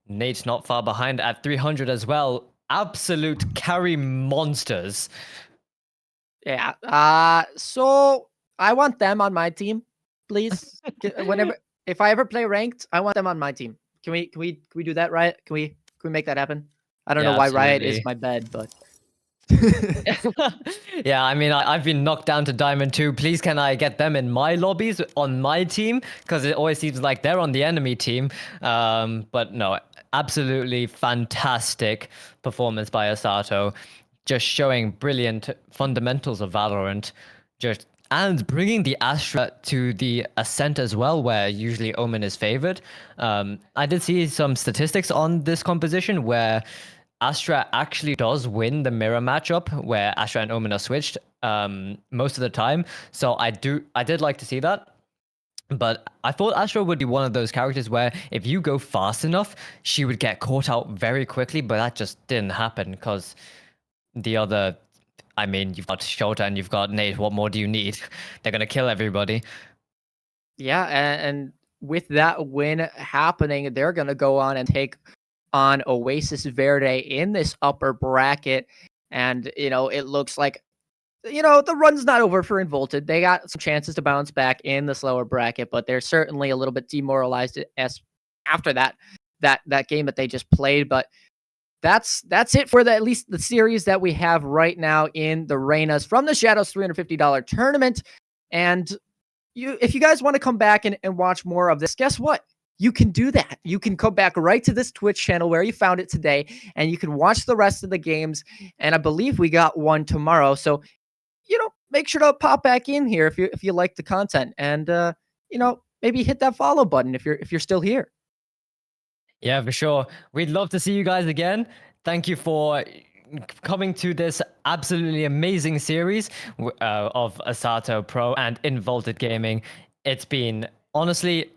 Nate's not far behind at 300 as well. Absolute carry monsters. Yeah. So I want them on my team, please. If I ever play ranked, I want them on my team. Can we do that, Riot? Can we make that happen? I don't know why Riot is my bed, but yeah, I mean, I've been knocked down to Diamond 2. Please, can I get them in my lobbies on my team? Because it always seems like they're on the enemy team. But no, absolutely fantastic performance by Asato. Just showing brilliant fundamentals of Valorant. And bringing the Astra to the Ascent as well, where usually Omen is favored. I did see some statistics on this composition where Astra actually does win the mirror matchup, where Astra and Omen are switched most of the time. So I did like to see that. But I thought Astra would be one of those characters where if you go fast enough, she would get caught out very quickly, but that just didn't happen because the other... I mean, you've got Shota and you've got Nate. What more do you need? They're going to kill everybody. Yeah, and with that win happening, they're going to go on and take on Oasis Verde in this upper bracket. And, it looks like, the run's not over for Involted. They got some chances to bounce back in the slower bracket, but they're certainly a little bit demoralized after that game that they just played. But that's it for at least the series that we have right now in the Reynas from the Shadows $350 tournament. And if you guys want to come back and watch more of this, guess what? You can do that. You can come back right to this Twitch channel where you found it today, and you can watch the rest of the games. And I believe we got one tomorrow. So, make sure to pop back in here if you like the content, and maybe hit that follow button if you're still here. Yeah, for sure. We'd love to see you guys again. Thank you for coming to this absolutely amazing series of Asato Pro and Involted Gaming. It's been, honestly,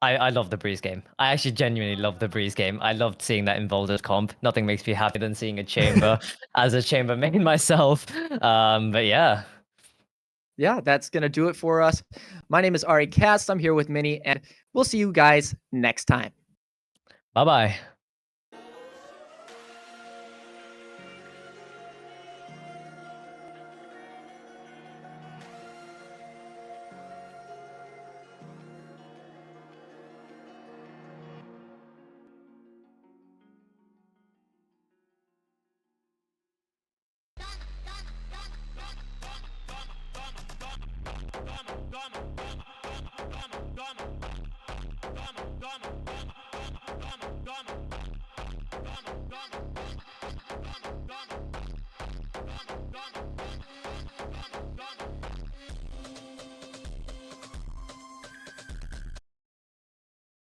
I love the Breeze game. I actually genuinely love the Breeze game. I loved seeing that Involted comp. Nothing makes me happier than seeing a chamber as a chamber main myself. But yeah. Yeah, that's going to do it for us. My name is Ari Cast. I'm here with Minnie, and we'll see you guys next time. Bye-bye. toma, toma.